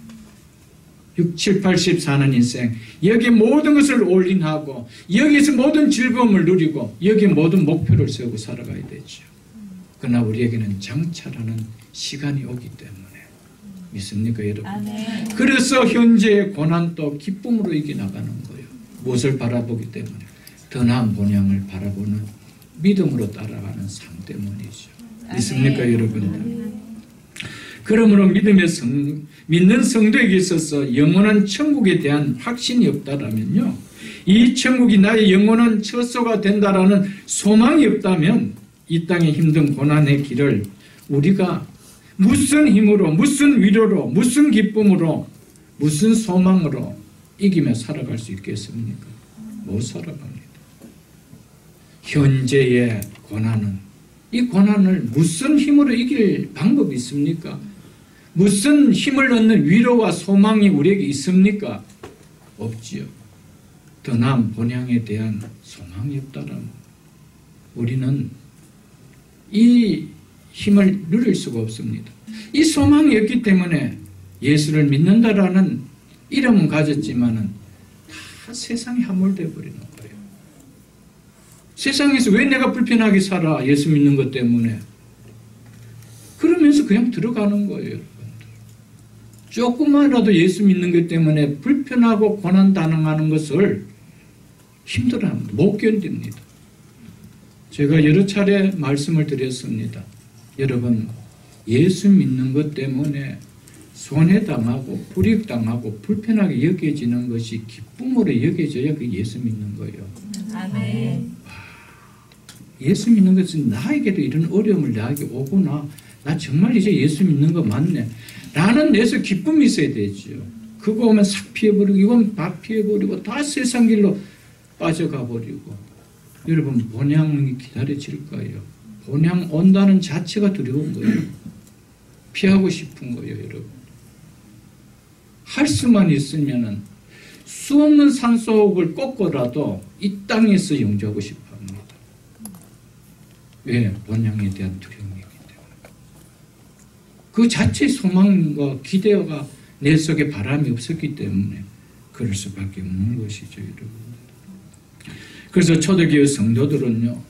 Speaker 1: 6, 7, 80 사는 인생, 여기 모든 것을 올인하고 여기에서 모든 즐거움을 누리고 여기 모든 목표를 세우고 살아가야 되죠. 그러나 우리에게는 장차라는 시간이 오기 때문에. 믿습니까, 여러분?
Speaker 2: 아멘.
Speaker 1: 그래서 현재의 고난도 기쁨으로 이겨나가는 거예요. 무엇을 바라보기 때문에? 더 나은 본향을 바라보는 믿음으로 따라가는 삶 때문이죠. 믿습니까, 여러분? 그러므로 믿는 성도에게 있어서 영원한 천국에 대한 확신이 없다라면요, 이 천국이 나의 영원한 처소가 된다라는 소망이 없다면 이 땅의 힘든 고난의 길을 우리가 무슨 힘으로, 무슨 위로로, 무슨 기쁨으로, 무슨 소망으로 이기며 살아갈 수 있겠습니까? 못 살아갑니다. 현재의 고난은, 이 고난을 무슨 힘으로 이길 방법이 있습니까? 무슨 힘을 얻는 위로와 소망이 우리에게 있습니까? 없지요. 더 나은 본향에 대한 소망이 없다라면 우리는 이 힘을 누릴 수가 없습니다. 이 소망이 없기 때문에 예수를 믿는다라는 이름은 가졌지만은 다 세상에 함몰되어 버리는 거예요. 세상에서 왜 내가 불편하게 살아? 예수 믿는 것 때문에. 그러면서 그냥 들어가는 거예요, 여러분들. 조금만이라도 예수 믿는 것 때문에 불편하고 고난 당하는 것을 힘들어합니다. 못 견딥니다. 제가 여러 차례 말씀을 드렸습니다. 여러분, 예수 믿는 것 때문에 손해당하고 불이익당하고 불편하게 여겨지는 것이 기쁨으로 여겨져야 그 예수 믿는 거예요.
Speaker 2: 아멘.
Speaker 1: 예수 믿는 것은 나에게도 이런 어려움을 나에게 오구나. 나 정말 이제 예수 믿는 거 맞네. 라는 데서 기쁨이 있어야 되죠. 그거 오면 싹 피해버리고 이건 다 피해버리고 다 세상 길로 빠져가 버리고. 여러분, 본향이 기다려질 거예요. 본향 온다는 자체가 두려운 거예요. 피하고 싶은 거예요, 여러분. 할 수만 있으면은 수 없는 산소호흡을 꺾고라도 이 땅에서 영주하고 싶어 합니다. 왜? 본향에 대한 두려움이기 때문에. 그 자체의 소망과 기대가 내 속에 바람이 없었기 때문에 그럴 수밖에 없는 것이죠, 여러분. 그래서 초대교회 성도들은요,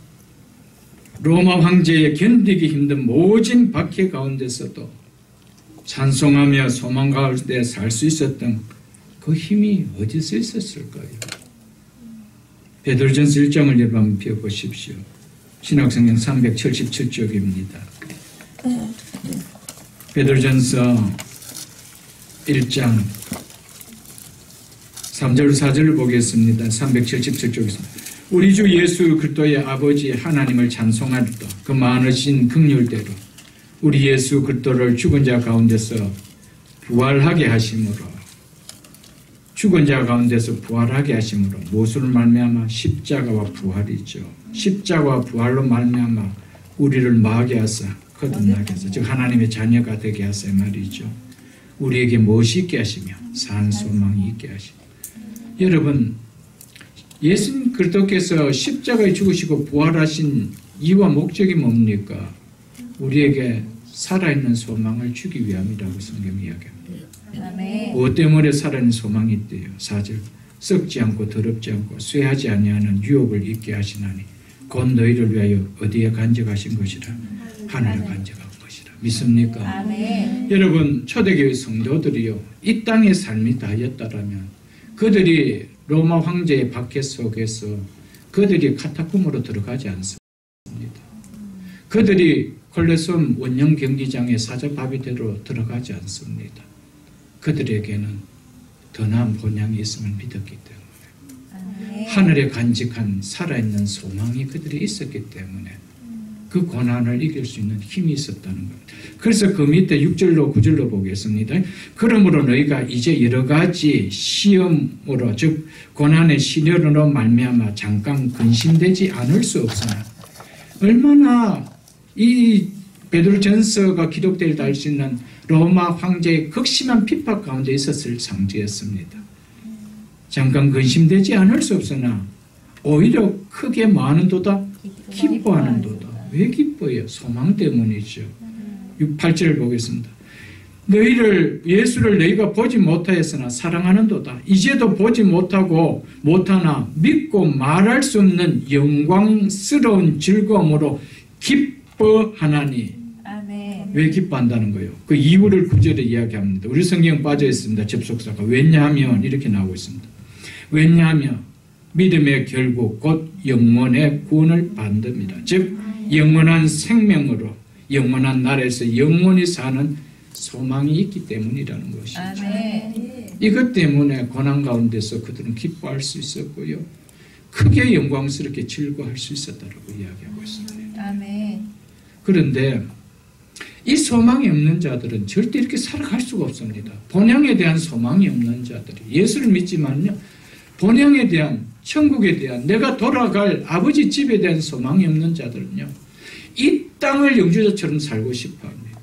Speaker 1: 로마 황제의 견디기 힘든 모진 박해 가운데서도 찬송하며 소망 가운데 살 수 있었던 그 힘이 어디서 있었을까요? 베드로전서 1장을 여러분 한번 펴보십시오. 신약성경 377쪽입니다. 베드로전서 1장 3절 4절을 보겠습니다. 377쪽입니다. 우리 주 예수 그리스도의 아버지 하나님을 찬송하리로다. 그 많으신 긍휼대로 우리 예수 그리스도를 죽은 자 가운데서 부활하게 하심으로 죽은 자 가운데서 부활하게 하심으로 무엇으로 말미암아 십자가와 부활이죠. 십자가와 부활로 말미암아 우리를 뭐하게 하사 거듭나게 하사 즉 하나님의 자녀가 되게 하사 말이죠. 우리에게 무엇이 있게 하시며 산 소망이 있게 하시며 여러분 예수님 그리스도께서 십자가에 죽으시고 부활하신 이유와 목적이 뭡니까? 우리에게 살아있는 소망을 주기 위함이라고 성경이 이야기합니다.
Speaker 2: 아멘.
Speaker 1: 무엇 때문에 살아있는 소망이 있대요? 4절 썩지 않고 더럽지 않고 쇠하지 아니하는 유업을 잊게 하시나니 곧 너희를 위하여 어디에 간직하신 것이라 하늘에 간직한 것이라. 믿습니까?
Speaker 2: 아멘.
Speaker 1: 여러분 초대교회 성도들이요 이 땅의 삶이 다였다라면 그들이 로마 황제의 박해 속에서 그들이 카타콤으로 들어가지 않습니다. 그들이 콜레세움 원형 경기장의 사자바비대로 들어가지 않습니다. 그들에게는 더 나은 본향이 있음을 믿었기 때문에
Speaker 2: 아멘.
Speaker 1: 하늘에 간직한 살아있는 소망이 그들이 있었기 때문에 그 고난을 이길 수 있는 힘이 있었다는 겁니다. 그래서 그 밑에 6절로 9절로 보겠습니다. 그러므로 너희가 이제 여러 가지 시험으로 즉 고난의 시련으로 말미암아 잠깐 근심되지 않을 수 없으나 얼마나 이 베드로전서가 기록될 때 알 수 있는 로마 황제의 극심한 핍박 가운데 있었을 상징이었습니다. 잠깐 근심되지 않을 수 없으나 오히려 크게 뭐하는도다? 기뻐하는도다. 왜 기뻐해요? 소망 때문이죠. 8절을 보겠습니다. 너희를 예수를 너희가 보지 못하였으나 사랑하는도다. 이제도 보지 못하고 못하나 믿고 말할 수 없는 영광스러운 즐거움으로 기뻐하나니.
Speaker 2: 아멘.
Speaker 1: 왜 기뻐한다는 거예요? 그 이유를 9절에 이야기합니다. 우리 성경 빠져 있습니다. 접속사가. 왜냐하면 이렇게 나오고 있습니다. 왜냐하면 믿음의 결국 곧 영원의 구원을 받습니다. 즉 영원한 생명으로 영원한 나라에서 영원히 사는 소망이 있기 때문이라는 것이죠.
Speaker 2: 아멘.
Speaker 1: 이것 때문에 고난 가운데서 그들은 기뻐할 수 있었고요. 크게 영광스럽게 즐거워할 수 있었다고 이야기하고 있습니다.
Speaker 2: 아멘.
Speaker 1: 그런데 이 소망이 없는 자들은 절대 이렇게 살아갈 수가 없습니다. 본향에 대한 소망이 없는 자들이 예수를 믿지만요. 본향에 대한 천국에 대한 내가 돌아갈 아버지 집에 대한 소망이 없는 자들은요. 이 땅을 영주자처럼 살고 싶어 합니다.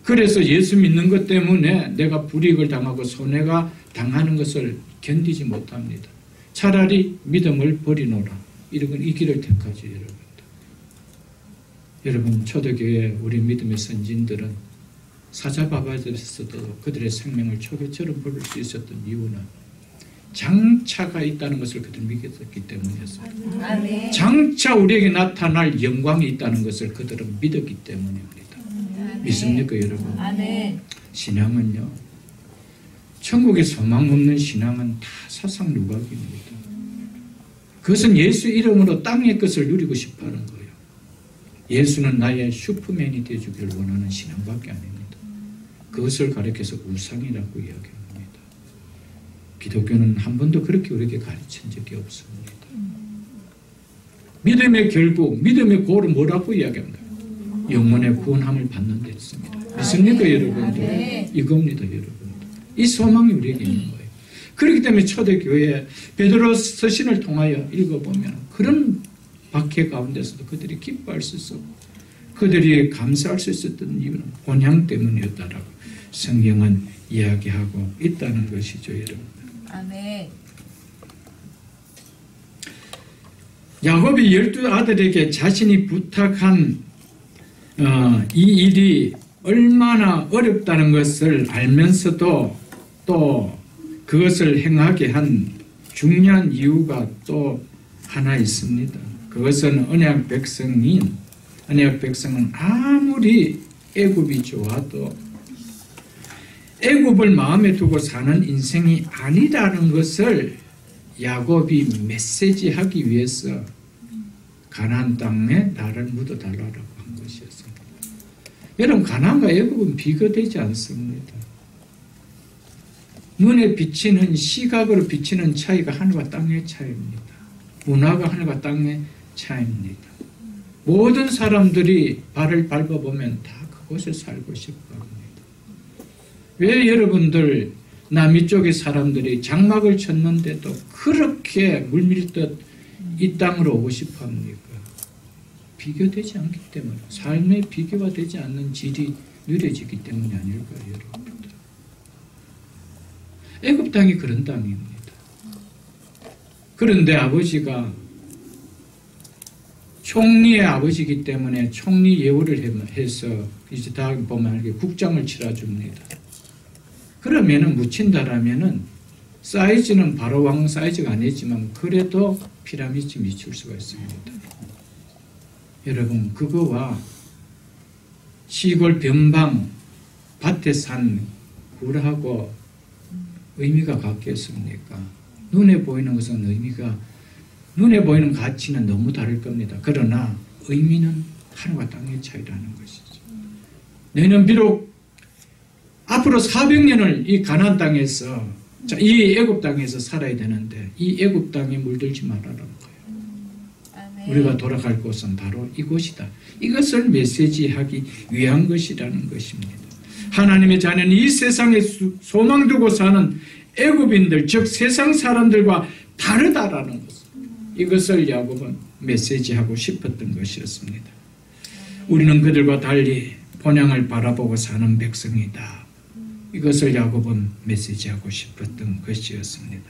Speaker 1: 그래서 예수 믿는 것 때문에 내가 불이익을 당하고 손해가 당하는 것을 견디지 못합니다. 차라리 믿음을 버리노라. 이런 이 길을 택하지 여러분. 여러분 초대교회 우리 믿음의 선진들은 사자바바에서도 그들의 생명을 초계처럼 버릴 수 있었던 이유는 장차가 있다는 것을 그들 믿었기 때문이었어요.
Speaker 2: 아멘.
Speaker 1: 장차 우리에게 나타날 영광이 있다는 것을 그들은 믿었기 때문입니다.
Speaker 2: 아멘.
Speaker 1: 믿습니까 여러분?
Speaker 2: 아멘.
Speaker 1: 신앙은요. 천국에 소망 없는 신앙은 다 사상 누각입니다. 그것은 예수 이름으로 땅의 것을 누리고 싶어하는 거예요. 예수는 나의 슈퍼맨이 되어주기를 원하는 신앙밖에 아닙니다. 그것을 가리켜서 우상이라고 이야기합니다. 기독교는 한 번도 그렇게 우리에게 가르친 적이 없습니다. 믿음의 결국, 믿음의 고를 뭐라고 이야기합니다? 영혼의 구원함을 받는 데 있습니다. 믿습니까 여러분들? 이겁니다 여러분들. 이 소망이 우리에게 있는 거예요. 그렇기 때문에 초대교회 베드로 서신을 통하여 읽어보면 그런 박해 가운데서도 그들이 기뻐할 수 있었고 그들이 감사할 수 있었던 이유는 본향 때문이었다라고 성경은 이야기하고 있다는 것이죠 여러분.
Speaker 2: 아멘.
Speaker 1: 야곱이 12아들에게 자신이 부탁한 이 일이 얼마나 어렵다는 것을 알면서도 또 그것을 행하게 한 중요한 이유가 또 하나 있습니다. 그것은 언약 백성은 아무리 애굽이 좋아도 애굽을 마음에 두고 사는 인생이 아니라는 것을 야곱이 메시지하기 위해서 가나안 땅에 나를 묻어달라고 한 것이었습니다. 여러분 가나안과 애굽은 비교되지 않습니다. 눈에 비치는 시각으로 비치는 차이가 하늘과 땅의 차이입니다. 문화가 하늘과 땅의 차이입니다. 모든 사람들이 발을 밟아보면 다 그곳에 살고 싶어 합니다. 왜 여러분들 남이 쪽의 사람들이 장막을 쳤는데도 그렇게 물밀듯 이 땅으로 오고 싶어 합니까? 비교되지 않기 때문에, 삶의 비교가 되지 않는 질이 누려지기 때문이 아닐까요, 여러분들? 애굽 땅이 그런 땅입니다. 그런데 아버지가 총리의 아버지이기 때문에 총리 예우를 해서 이제 다음 보면 이렇게 국장을 치러줍니다. 그러면은 묻힌다라면은 사이즈는 바로 왕 사이즈가 아니지만 그래도 피라미드 미칠 수가 있습니다. 여러분, 그거와 시골 변방 밭에 산 굴하고 의미가 같겠습니까? 눈에 보이는 것은 눈에 보이는 가치는 너무 다를 겁니다. 그러나 의미는 하늘과 땅의 차이라는 것이죠. 너희는 비록 앞으로 400년을 이 가나안 땅에서, 이 애굽 땅에서 살아야 되는데 이 애굽 땅에 물들지 말아라는 거예요. 우리가 돌아갈 곳은 바로 이곳이다. 이것을 메시지하기 위한 것이라는 것입니다. 하나님의 자녀는 이 세상에 소망 두고 사는 애굽인들, 즉 세상 사람들과 다르다라는 것, 이것을 야곱은 메시지하고 싶었던 것이었습니다. 우리는 그들과 달리 본향을 바라보고 사는 백성이다. 이것을 야곱은 메시지하고 싶었던 것이었습니다.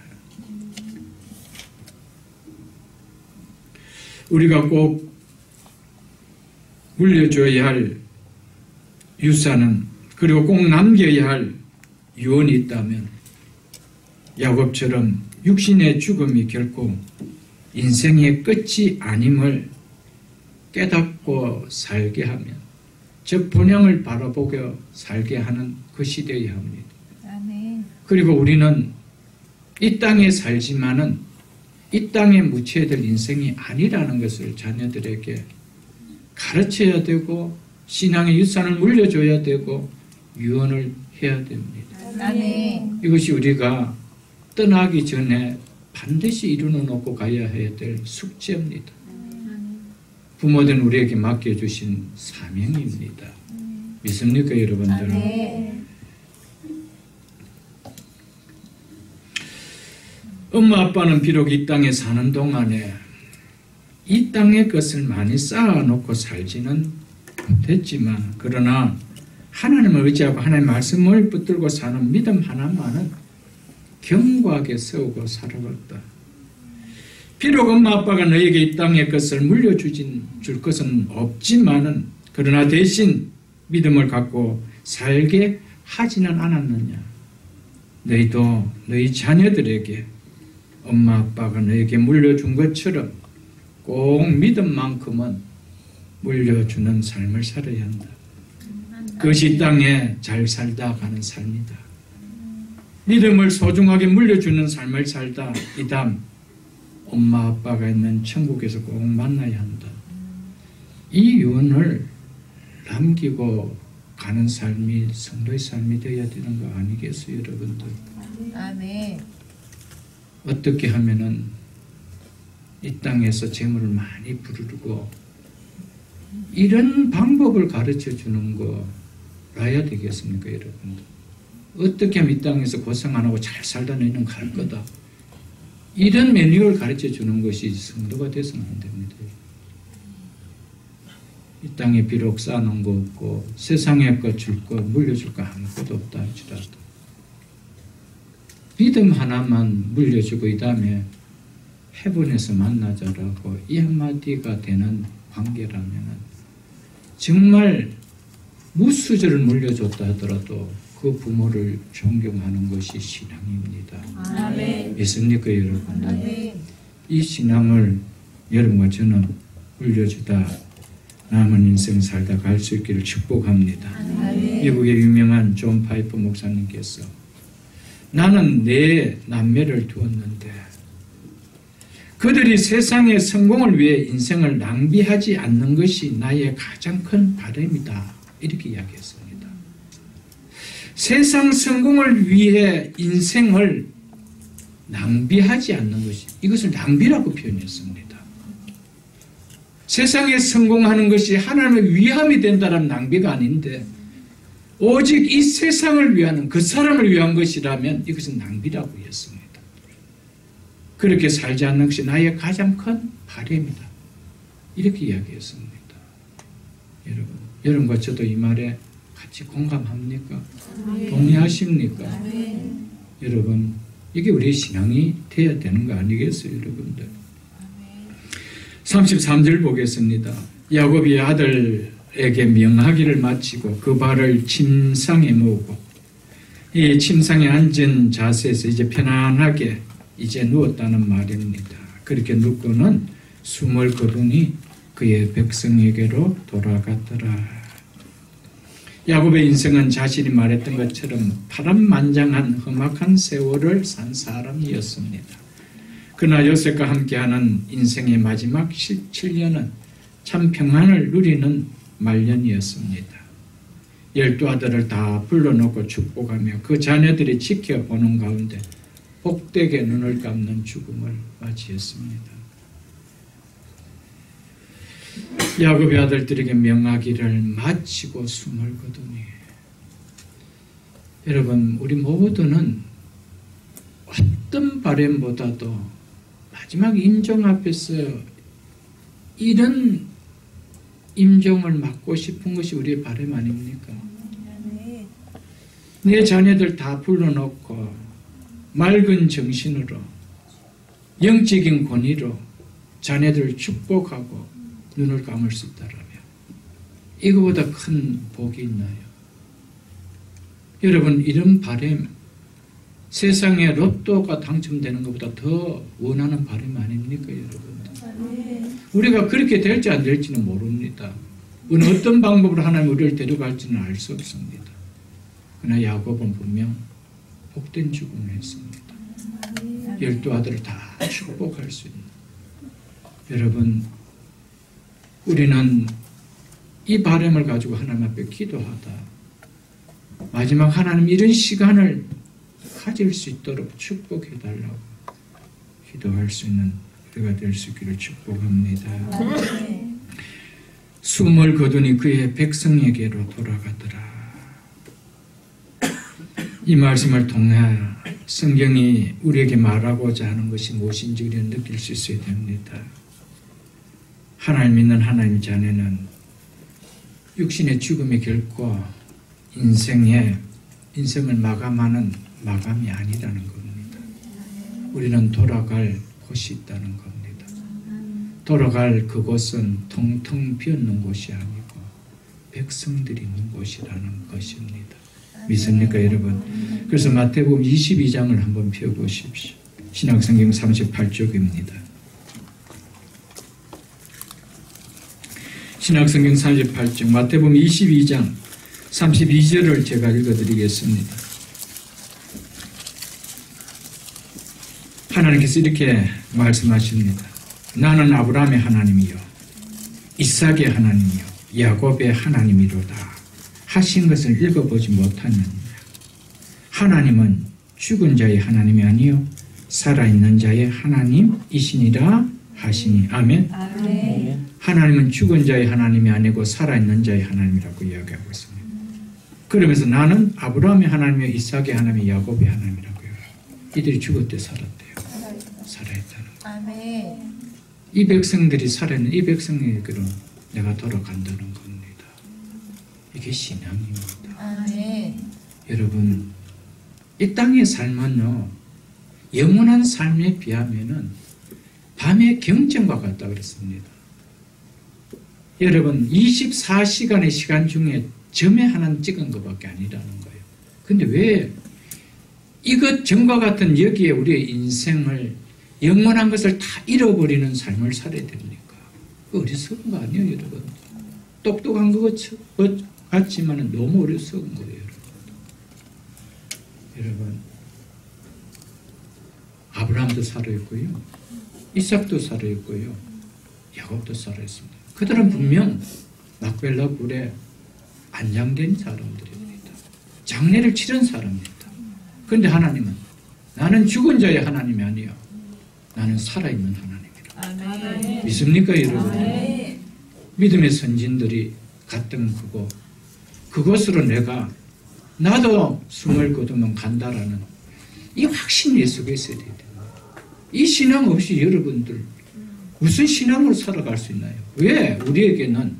Speaker 1: 우리가 꼭 물려줘야 할 유산은, 그리고 꼭 남겨야 할 유언이 있다면 야곱처럼 육신의 죽음이 결코 인생의 끝이 아님을 깨닫고 살게 하면, 즉 본향을 바라보고 살게 하는 것이 되어야 합니다.
Speaker 2: 아멘.
Speaker 1: 그리고 우리는 이 땅에 살지만은 이 땅에 묻혀야 될 인생이 아니라는 것을 자녀들에게 가르쳐야 되고 신앙의 유산을 물려줘야 되고 유언을 해야 됩니다.
Speaker 2: 아멘.
Speaker 1: 이것이 우리가 떠나기 전에 반드시 이루어 놓고 가야 해야 될 숙제입니다. 부모된 우리에게 맡겨주신 사명입니다. 믿습니까, 여러분들?
Speaker 2: 아멘.
Speaker 1: 엄마 아빠는 비록 이 땅에 사는 동안에 이 땅의 것을 많이 쌓아놓고 살지는 못했지만, 그러나 하나님을 의지하고 하나님의 말씀을 붙들고 사는 믿음 하나만은 견고하게 세우고 살아갔다. 비록 엄마 아빠가 너에게 이 땅의 것을 물려줄 것은 없지만은, 그러나 대신 믿음을 갖고 살게 하지는 않았느냐. 너희도 너희 자녀들에게 엄마 아빠가 너에게 물려준 것처럼 꼭 믿음만큼은 물려주는 삶을 살아야 한다. 그것이 이 땅에 잘 살다 가는 삶이다. 믿음을 소중하게 물려주는 삶을 살다 이 다음 엄마 아빠가 있는 천국에서 꼭 만나야 한다. 이 유언을 남기고 가는 삶이 성도의 삶이 되어야 되는 거 아니겠어요, 여러분들?
Speaker 2: 아멘.
Speaker 1: 어떻게 하면은 이 땅에서 재물을 많이 부르고 이런 방법을 가르쳐 주는 거라야 되겠습니까, 여러분들? 어떻게 하면 이 땅에서 고생 안 하고 잘 살다 너희는 갈 거다. 이런 매뉴얼 가르쳐 주는 것이 성도가 돼서는 안 됩니다. 이 땅에 비록 쌓아놓은 거 없고 세상에 것 줄 거 물려줄 거 아무것도 없다 할지라도 믿음 하나만 물려주고 이 다음에 헤븐에서 만나자라고 이 한마디가 되는 관계라면 정말 무수저를 물려줬다 하더라도 그 부모를 존경하는 것이 신앙입니다.
Speaker 2: 아멘.
Speaker 1: 믿습니까, 여러분?
Speaker 2: 아멘.
Speaker 1: 이 신앙을 여러분과 저는 물려주다 남은 인생 살다 갈 수 있기를 축복합니다.
Speaker 2: 아멘.
Speaker 1: 미국의 유명한 존 파이퍼 목사님께서 나는 내 남매를 두었는데 그들이 세상의 성공을 위해 인생을 낭비하지 않는 것이 나의 가장 큰 바람이다. 이렇게 이야기했습니다. 세상 성공을 위해 인생을 낭비하지 않는 것이, 이것을 낭비라고 표현했습니다. 세상에 성공하는 것이 하나님의 위함이 된다는 낭비가 아닌데 오직 이 세상을 위하는 그 사람을 위한 것이라면 이것은 낭비라고 했습니다. 그렇게 살지 않는 것이 나의 가장 큰 바람이다. 이렇게 이야기했습니다. 여러분과 저도 이 말에 같이 공감합니까? 동의하십니까? 여러분, 이게 우리의 신앙이 되어야 되는 거 아니겠어요, 여러분들? 33절 보겠습니다. 야곱이 아들에게 명하기를 마치고 그 발을 침상에 모으고 이 침상에 앉은 자세에서 이제 편안하게 이제 누웠다는 말입니다. 그렇게 눕고는 숨을 거두니 그의 백성에게로 돌아갔더라. 야곱의 인생은 자신이 말했던 것처럼 파란만장한 험악한 세월을 산 사람이었습니다. 그러나 요셉과 함께하는 인생의 마지막 7년은 참 평안을 누리는 말년이었습니다. 12아들을 다 불러놓고 축복하며 그 자녀들이 지켜보는 가운데 복되게 눈을 감는 죽음을 맞이했습니다. 야곱의 아들들에게 명하기를 마치고 숨을 거두니, 여러분, 우리 모두는 어떤 바람보다도 마지막 임종 앞에서 이런 임종을 맞고 싶은 것이 우리의 바람 아닙니까? 내 자녀들 다 불러놓고 맑은 정신으로 영적인 권위로 자녀들을 축복하고 눈을 감을 수 있다라면 이거보다 큰 복이 있나요? 여러분, 이런 바람, 세상에 로또가 당첨되는 것보다 더 원하는 바람 아닙니까, 여러분? 우리가 그렇게 될지 안 될지는 모릅니다. 우리는 어떤 방법으로 하나님 우리를 데려갈지는 알 수 없습니다. 그러나 야곱은 분명 복된 죽음을 했습니다. 12아들을 다 축복할 수 있는. 여러분, 우리는 이 바람을 가지고 하나님 앞에 기도하다 마지막 하나님 이런 시간을 가질 수 있도록 축복해달라고 기도할 수 있는 우리가 될 수 있기를 축복합니다. 숨을 거두니 그의 백성에게로 돌아가더라. 이 말씀을 통해 성경이 우리에게 말하고자 하는 것이 무엇인지 우리는 느낄 수 있어야 됩니다. 하나님 믿는 하나님 자녀는 육신의 죽음이 결코 인생을 마감하는 마감이 아니라는 겁니다. 우리는 돌아갈 곳이 있다는 겁니다. 돌아갈 그곳은 텅텅 비었는 곳이 아니고 백성들이 있는 곳이라는 것입니다. 믿습니까, 여러분? 그래서 마태복음 22장을 한번 펴보십시오. 신약성경 38쪽입니다. 신약성경 38쪽 마태복음 22장 32절을 제가 읽어드리겠습니다. 하나님께서 이렇게 말씀하십니다. 나는 아브라함의 하나님이요 이삭의 하나님이요 야곱의 하나님이로다 하신 것을 읽어보지 못하느냐. 하나님은 죽은 자의 하나님이 아니요 살아있는 자의 하나님이시니라 하시니. 아멘.
Speaker 2: 아멘.
Speaker 1: 하나님은 죽은 자의 하나님이 아니고 살아있는 자의 하나님이라고 이야기하고 있습니다. 그러면서 나는 아브라함의 하나님이요 이삭의 하나님이요 야곱의 하나님이라고요. 이들이 죽을 때 살았대요. 살아있다는 거.
Speaker 2: 아멘.
Speaker 1: 이 백성들이 살아있는 이 백성에게로 내가 돌아간다는 겁니다. 이게 신앙입니다.
Speaker 2: 아멘.
Speaker 1: 여러분, 이 땅의 삶은요 영원한 삶에 비하면은 밤의 경전과 같다 그랬습니다. 여러분, 24시간의 시간 중에 점에 하나 찍은 것밖에 아니라는 거예요. 근데 왜 이것 점과 같은 여기에 우리의 인생을 영원한 것을 다 잃어버리는 삶을 살아야 됩니까? 어리석은 거 아니에요, 여러분? 똑똑한 것 같지만 너무 어리석은 거예요, 여러분. 아브라함도 살아있고요, 이삭도 살아있고요, 야곱도 살아있습니다. 그들은 분명 막벨라 굴에 안장된 사람들입니다. 장례를 치른 사람입니다. 그런데 하나님은 나는 죽은 자의 하나님이 아니요 나는 살아있는 하나님이라.
Speaker 2: 아멘.
Speaker 1: 믿습니까, 여러분?
Speaker 2: 아멘.
Speaker 1: 믿음의 선진들이 갔던 그곳으로 내가 나도 숨을 거두면 간다라는 이 확신이 속에 있어야 돼요. 이 신앙 없이 여러분들 무슨 신앙으로 살아갈 수 있나요? 왜? 우리에게는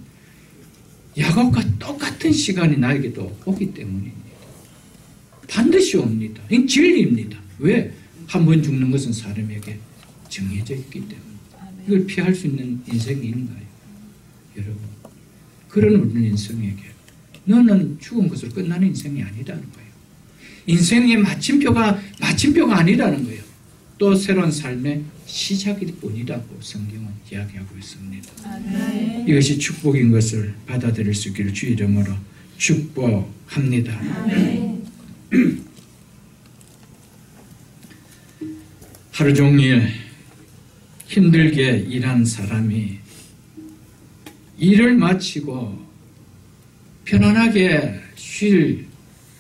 Speaker 1: 야곱과 똑같은 시간이 나에게도 오기 때문입니다. 반드시 옵니다. 이 진리입니다. 왜? 한 번 죽는 것은 사람에게 정해져 있기 때문에. 이걸 피할 수 있는 인생이 있나요? 여러분, 그런 우리 인생에게 너는 죽은 것으로 끝나는 인생이 아니라는 거예요. 인생의 마침표가 아니라는 거예요. 또 새로운 삶의 시작일 뿐이라고 성경은 이야기하고 있습니다.
Speaker 2: 아멘.
Speaker 1: 이것이 축복인 것을 받아들일 수 있기를 주 이름으로 축복합니다.
Speaker 2: 아멘.
Speaker 1: 하루 종일 힘들게 일한 사람이 일을 마치고 편안하게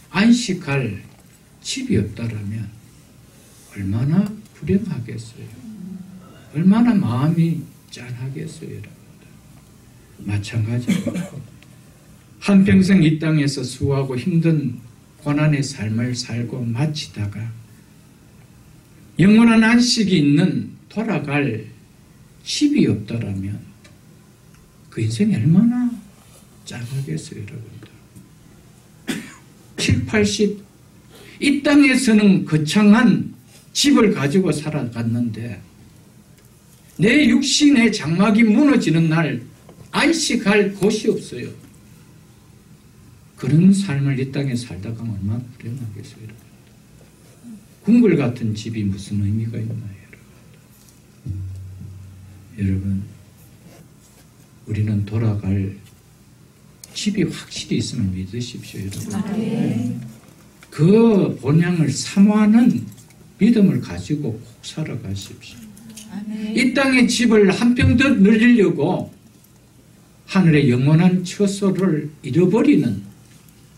Speaker 1: 안식할 집이 없다라면 얼마나 불행하겠어요. 얼마나 마음이 짠하겠어요, 여러분들. 마찬가지입니다. 한평생 이 땅에서 수고하고 힘든 고난의 삶을 살고 마치다가 영원한 안식이 있는 돌아갈 집이 없다라면 그 인생이 얼마나 짠하겠어요, 여러분들. 7, 80, 이 땅에서는 거창한 집을 가지고 살아갔는데 내 육신의 장막이 무너지는 날 안식할 곳이 없어요. 그런 삶을 이 땅에 살다가 얼마나 불행하겠어요, 여러분. 궁궐 같은 집이 무슨 의미가 있나요, 여러분? 우리는 돌아갈 집이 확실히 있음을 믿으십시오, 여러분. 그 본향을 사모하는 믿음을 가지고 꼭 살아가십시오. 이 땅의 집을 한 평 더 늘리려고 하늘의 영원한 처소를 잃어버리는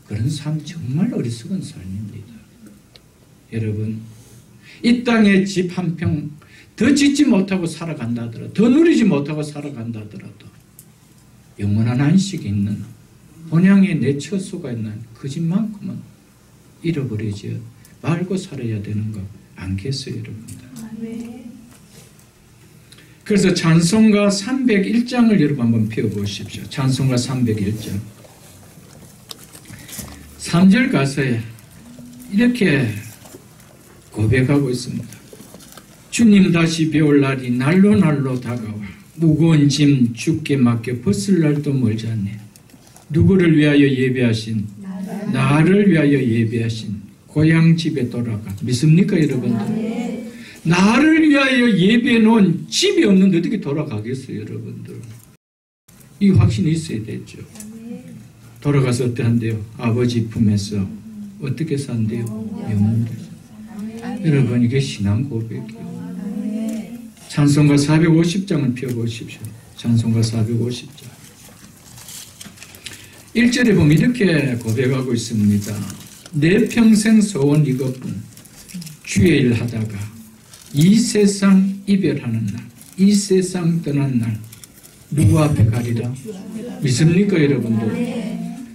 Speaker 1: 그런 삶, 정말 어리석은 삶입니다. 여러분, 이 땅의 집 한 평 더 짓지 못하고 살아간다 하더라도, 더 누리지 못하고 살아간다 하더라도 영원한 안식이 있는 본향의 내 처소가 있는 그 집만큼은 잃어버리지 말고 살아야 되는 거 않겠어요, 여러분들? 그래서 찬송가 301장을 여러분 한번 펴보십시오. 찬송가 301장 3절 가사에 이렇게 고백하고 있습니다. 주님 다시 배울 날이 날로 날로 다가와 무거운 짐 주께 맡겨 벗을 날도 멀지 않네. 누구를 위하여 예배하신? 나를 위하여 예배하신 고향 집에 돌아가. 믿습니까, 여러분들? 나를 위하여 예배해 놓은 집이 없는데 어떻게 돌아가겠어요, 여러분들? 이 확신이 있어야 되죠. 돌아가서 어떠한데요? 아버지 품에서 어떻게 산대요? 영원히. 여러분, 이게 신앙 고백이에요. 찬송가 450장을 펴보십시오. 찬송가 450장 1절에 보면 이렇게 고백하고 있습니다. 내 평생 소원 이것뿐 주의 일 하다가 이 세상 이별하는 날, 이 세상 떠난 날 누구 앞에 가리라? 믿습니까, 여러분들?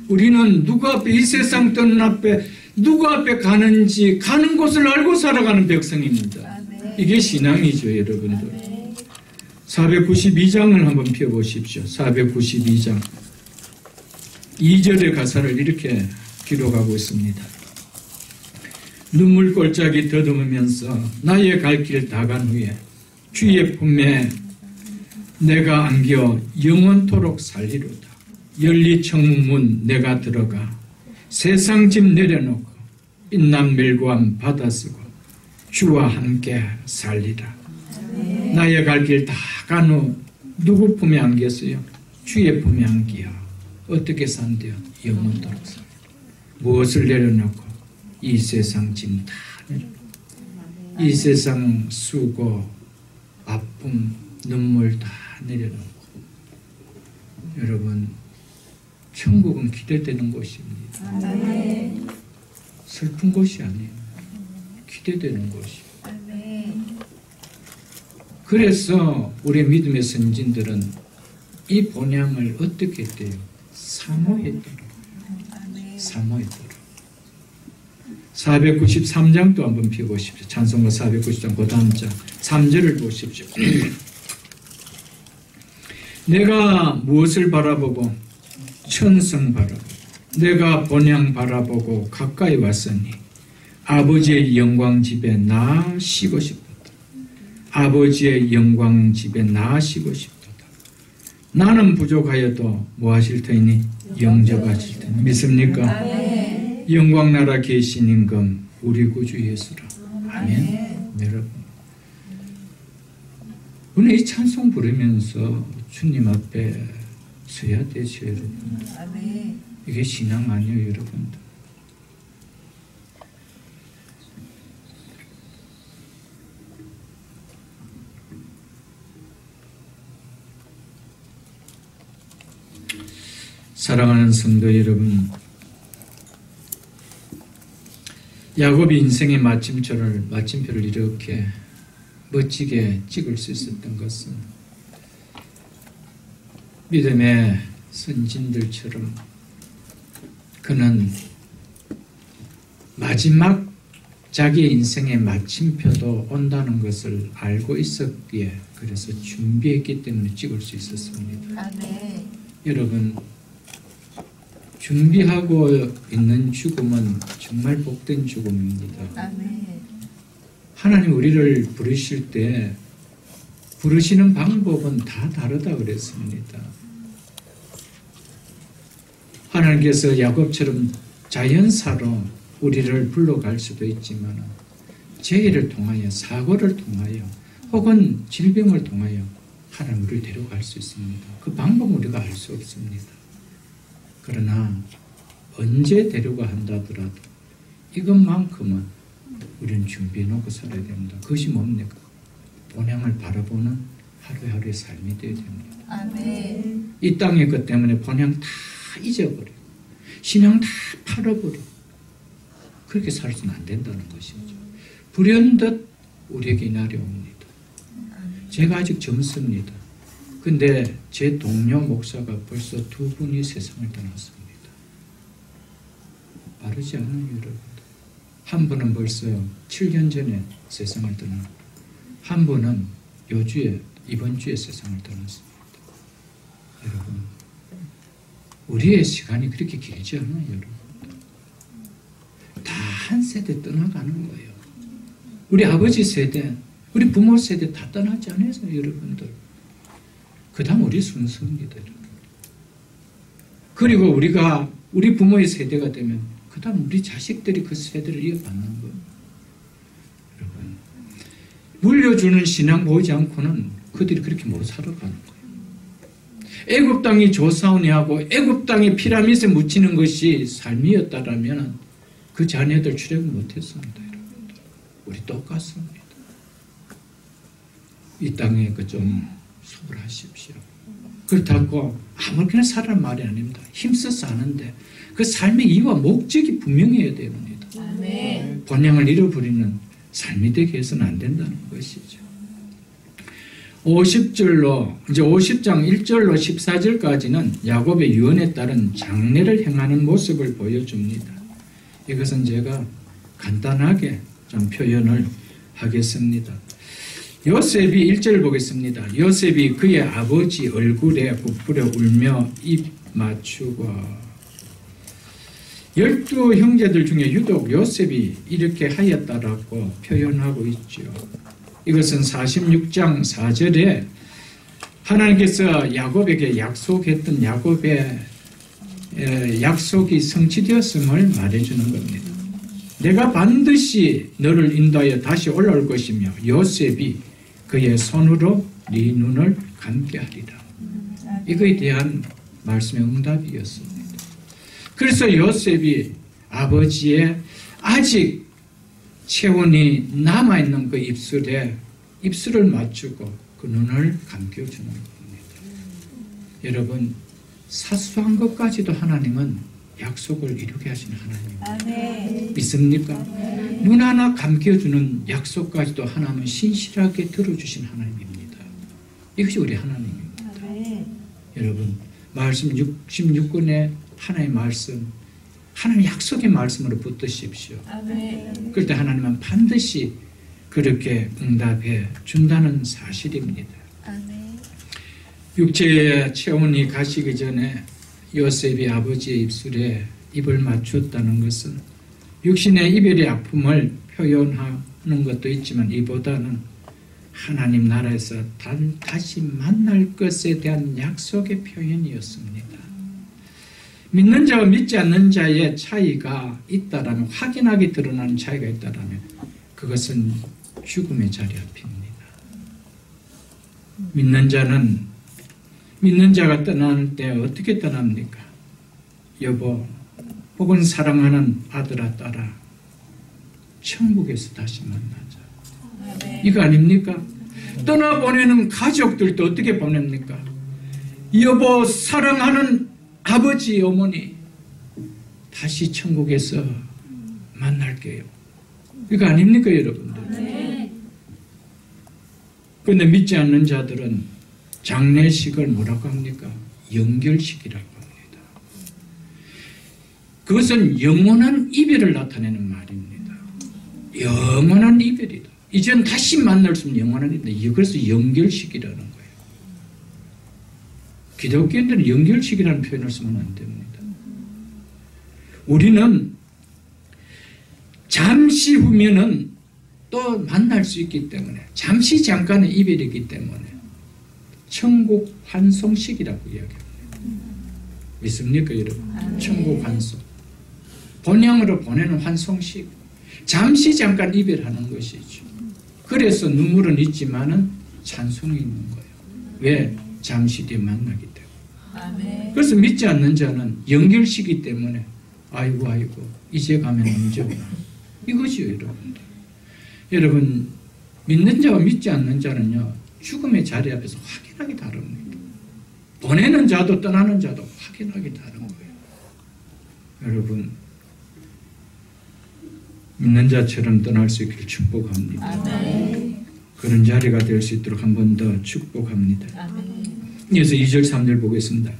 Speaker 1: 우리는 누구 앞에, 이 세상 떠난 앞에 누구 앞에 가는지, 가는 곳을 알고 살아가는 백성입니다. 이게 신앙이죠, 여러분들. 492장을 한번 펴보십시오. 492장 2절의 가사를 이렇게 기록하고 있습니다. 눈물 골짜기 더듬으면서 나의 갈 길 다 간 후에 주의 품에 내가 안겨 영원토록 살리로다. 열리 청문 내가 들어가 세상 집 내려놓고 빛난 멜고함 받아 쓰고 주와 함께 살리라. 나의 갈 길 다 간 후 누구 품에 안겼어요? 주의 품에 안기어 어떻게 산대요? 영원토록 살리라. 무엇을 내려놓고 이 세상 짐 다 내려놓고 이 세상 수고 아픔 눈물 다 내려놓고. 여러분, 천국은 기대되는 곳입니다. 슬픈 곳이 아니에요. 기대되는 곳이에요. 그래서 우리 믿음의 선진들은 이 본향을 어떻게 했대요? 사모했더라. 사모했더라. 493장도 한번 펴보십시오. 찬송가 493장 그 다음 장 3절을 보십시오. 내가 무엇을 바라보고 천성 바라보고 내가 본향 바라보고 가까이 왔으니 아버지의 영광 집에 나아시고 싶도다. 아버지의 영광 집에 나아시고 싶도다. 나는 부족하여도 뭐 하실 터이니 영접하실 터이니 믿습니까?
Speaker 2: 아멘.
Speaker 1: 영광 나라 계신 임금 우리 구주 예수라. 아멘. 여러분 오늘 이 찬송 부르면서 주님 앞에 서야 되죠. 여러분.
Speaker 2: 아멘.
Speaker 1: 이게 신앙 아니에요. 여러분들. 사랑하는 성도 여러분, 야곱이 인생의 마침표를 이렇게 멋지게 찍을 수 있었던 것은 믿음의 선진들처럼 그는 마지막 자기의 인생의 마침표도 온다는 것을 알고 있었기에 그래서 준비했기 때문에 찍을 수 있었습니다.
Speaker 2: 아멘.
Speaker 1: 여러분 준비하고 있는 죽음은 정말 복된 죽음입니다.
Speaker 2: 아멘.
Speaker 1: 하나님 우리를 부르실 때 부르시는 방법은 다 다르다 그랬습니다. 하나님께서 야곱처럼 자연사로 우리를 불러갈 수도 있지만 재해를 통하여 사고를 통하여 혹은 질병을 통하여 하나님 우리를 데려갈 수 있습니다. 그 방법은 우리가 알 수 없습니다. 그러나 언제 데려가 한다더라도 이것만큼은 우리는 준비해 놓고 살아야 됩니다. 그것이 뭡니까? 본향을 바라보는 하루하루의 삶이 되어야 됩니다.
Speaker 2: 아멘.
Speaker 1: 이 땅의 것 때문에 본향 다 잊어버리고 신앙 다 팔아버리고 그렇게 살아서는 안 된다는 것이죠. 불현듯 우리에게 이 날이 옵니다. 제가 아직 젊습니다. 근데 제 동료 목사가 벌써 2분이 세상을 떠났습니다. 빠르지 않아요, 여러분. 한 분은 벌써 7년 전에 세상을 떠나고 한 분은 이번 주에 세상을 떠났습니다. 여러분, 우리의 시간이 그렇게 길지 않아요, 여러분. 다 한 세대 떠나가는 거예요. 우리 아버지 세대, 우리 부모 세대 다 떠나지 않아요, 여러분들. 그 다음 우리 순서입니다. 그리고 우리 부모의 세대가 되면 그 다음 우리 자식들이 그 세대를 이어받는 거예요. 여러분, 물려주는 신앙 보지 않고는 그들이 그렇게 못 살아가는 거예요. 애굽 땅이 조사원이하고 애굽 땅의 피라밋에 묻히는 것이 삶이었다라면 그 자녀들 출애굽 못했습니다. 여러분들. 우리 똑같습니다. 이 땅에 좀 소홀하십시오. 그렇다고 아무렇게나 살아는 말이 아닙니다. 힘써서 하는데 그 삶의 이유와 목적이 분명해야 됩니다.
Speaker 2: 아멘.
Speaker 1: 본향을 잃어버리는 삶이 되게 해서는 안 된다는 것이죠. 50절로 이제 50장 1절로 14절까지는 야곱의 유언에 따른 장례를 행하는 모습을 보여줍니다. 이것은 제가 간단하게 좀 표현을 하겠습니다. 요셉이 1절 보겠습니다. 요셉이 그의 아버지 얼굴에 부풀어 울며 입 맞추고 12 형제들 중에 유독 요셉이 이렇게 하였다라고 표현하고 있죠. 이것은 46장 4절에 하나님께서 야곱에게 약속했던 야곱의 약속이 성취되었음을 말해주는 겁니다. 내가 반드시 너를 인도하여 다시 올라올 것이며 요셉이 그의 손으로 네 눈을 감게 하리라. 이거에 대한 말씀의 응답이었습니다. 그래서 요셉이 아버지의 아직 체온이 남아있는 그 입술을 맞추고 그 눈을 감겨주는 겁니다. 여러분, 사소한 것까지도 하나님은 약속을 이루게 하시는 하나님입니다.
Speaker 2: 아멘.
Speaker 1: 믿습니까? 눈 하나 감겨주는 약속까지도 하나님은 신실하게 들어주신 하나님입니다. 이것이 우리 하나님입니다.
Speaker 2: 아멘.
Speaker 1: 여러분, 말씀 66권의 하나님의 말씀 하나님 약속의 말씀으로 붙드십시오.
Speaker 2: 아멘.
Speaker 1: 그럴 때 하나님은 반드시 그렇게 응답해 준다는 사실입니다.
Speaker 2: 아멘.
Speaker 1: 육체의 체온이 가시기 전에 요셉이 아버지의 입술에 입을 맞췄다는 것은 육신의 이별의 아픔을 표현하는 것도 있지만 이보다는 하나님 나라에서 다시 만날 것에 대한 약속의 표현이었습니다. 믿는 자와 믿지 않는 자의 차이가 있다라면, 확연하게 드러나는 차이가 있다라면 그것은 죽음의 자리 앞입니다. 믿는 자가 떠날 때 어떻게 떠납니까? 여보, 혹은 사랑하는 아들아 딸아, 천국에서 다시 만나자.
Speaker 2: 아멘.
Speaker 1: 이거 아닙니까? 떠나보내는 가족들도 어떻게 보냅니까? 여보, 사랑하는 아버지, 어머니, 다시 천국에서 만날게요. 이거 아닙니까, 여러분들?
Speaker 2: 네.
Speaker 1: 그런데 믿지 않는 자들은 장례식을 뭐라고 합니까? 연결식이라고 합니다. 그것은 영원한 이별을 나타내는 말입니다. 영원한 이별이다. 이젠 다시 만날 수 없는 영원한 이별. 그래서 연결식이라는 거예요. 기독교인들은 연결식이라는 표현을 쓰면 안 됩니다. 우리는 잠시 후면은 또 만날 수 있기 때문에, 잠시 잠깐의 이별이기 때문에 천국 환송식이라고 이야기합니다. 믿습니까, 여러분? 천국 환송. 본향으로 보내는 환송식. 잠시 잠깐 이별하는 것이죠. 그래서 눈물은 있지만은 찬송이 있는 거예요. 왜? 잠시 뒤에 만나기 때문에.
Speaker 2: 아멘.
Speaker 1: 그래서 믿지 않는 자는 연결시기 때문에 아이고 이제 가면 언제 오나, 이것이요, 여러분들. 여러분, 믿는 자와 믿지 않는 자는요, 죽음의 자리 앞에서 확연하게 다릅니다. 보내는 자도 떠나는 자도 확연하게 다른 거예요. 여러분, 믿는 자처럼 떠날 수 있기를 축복합니다.
Speaker 2: 아멘.
Speaker 1: 그런 자리가 될 수 있도록 한 번 더 축복합니다.
Speaker 2: 아멘.
Speaker 1: 이어서 2절 3절 보겠습니다.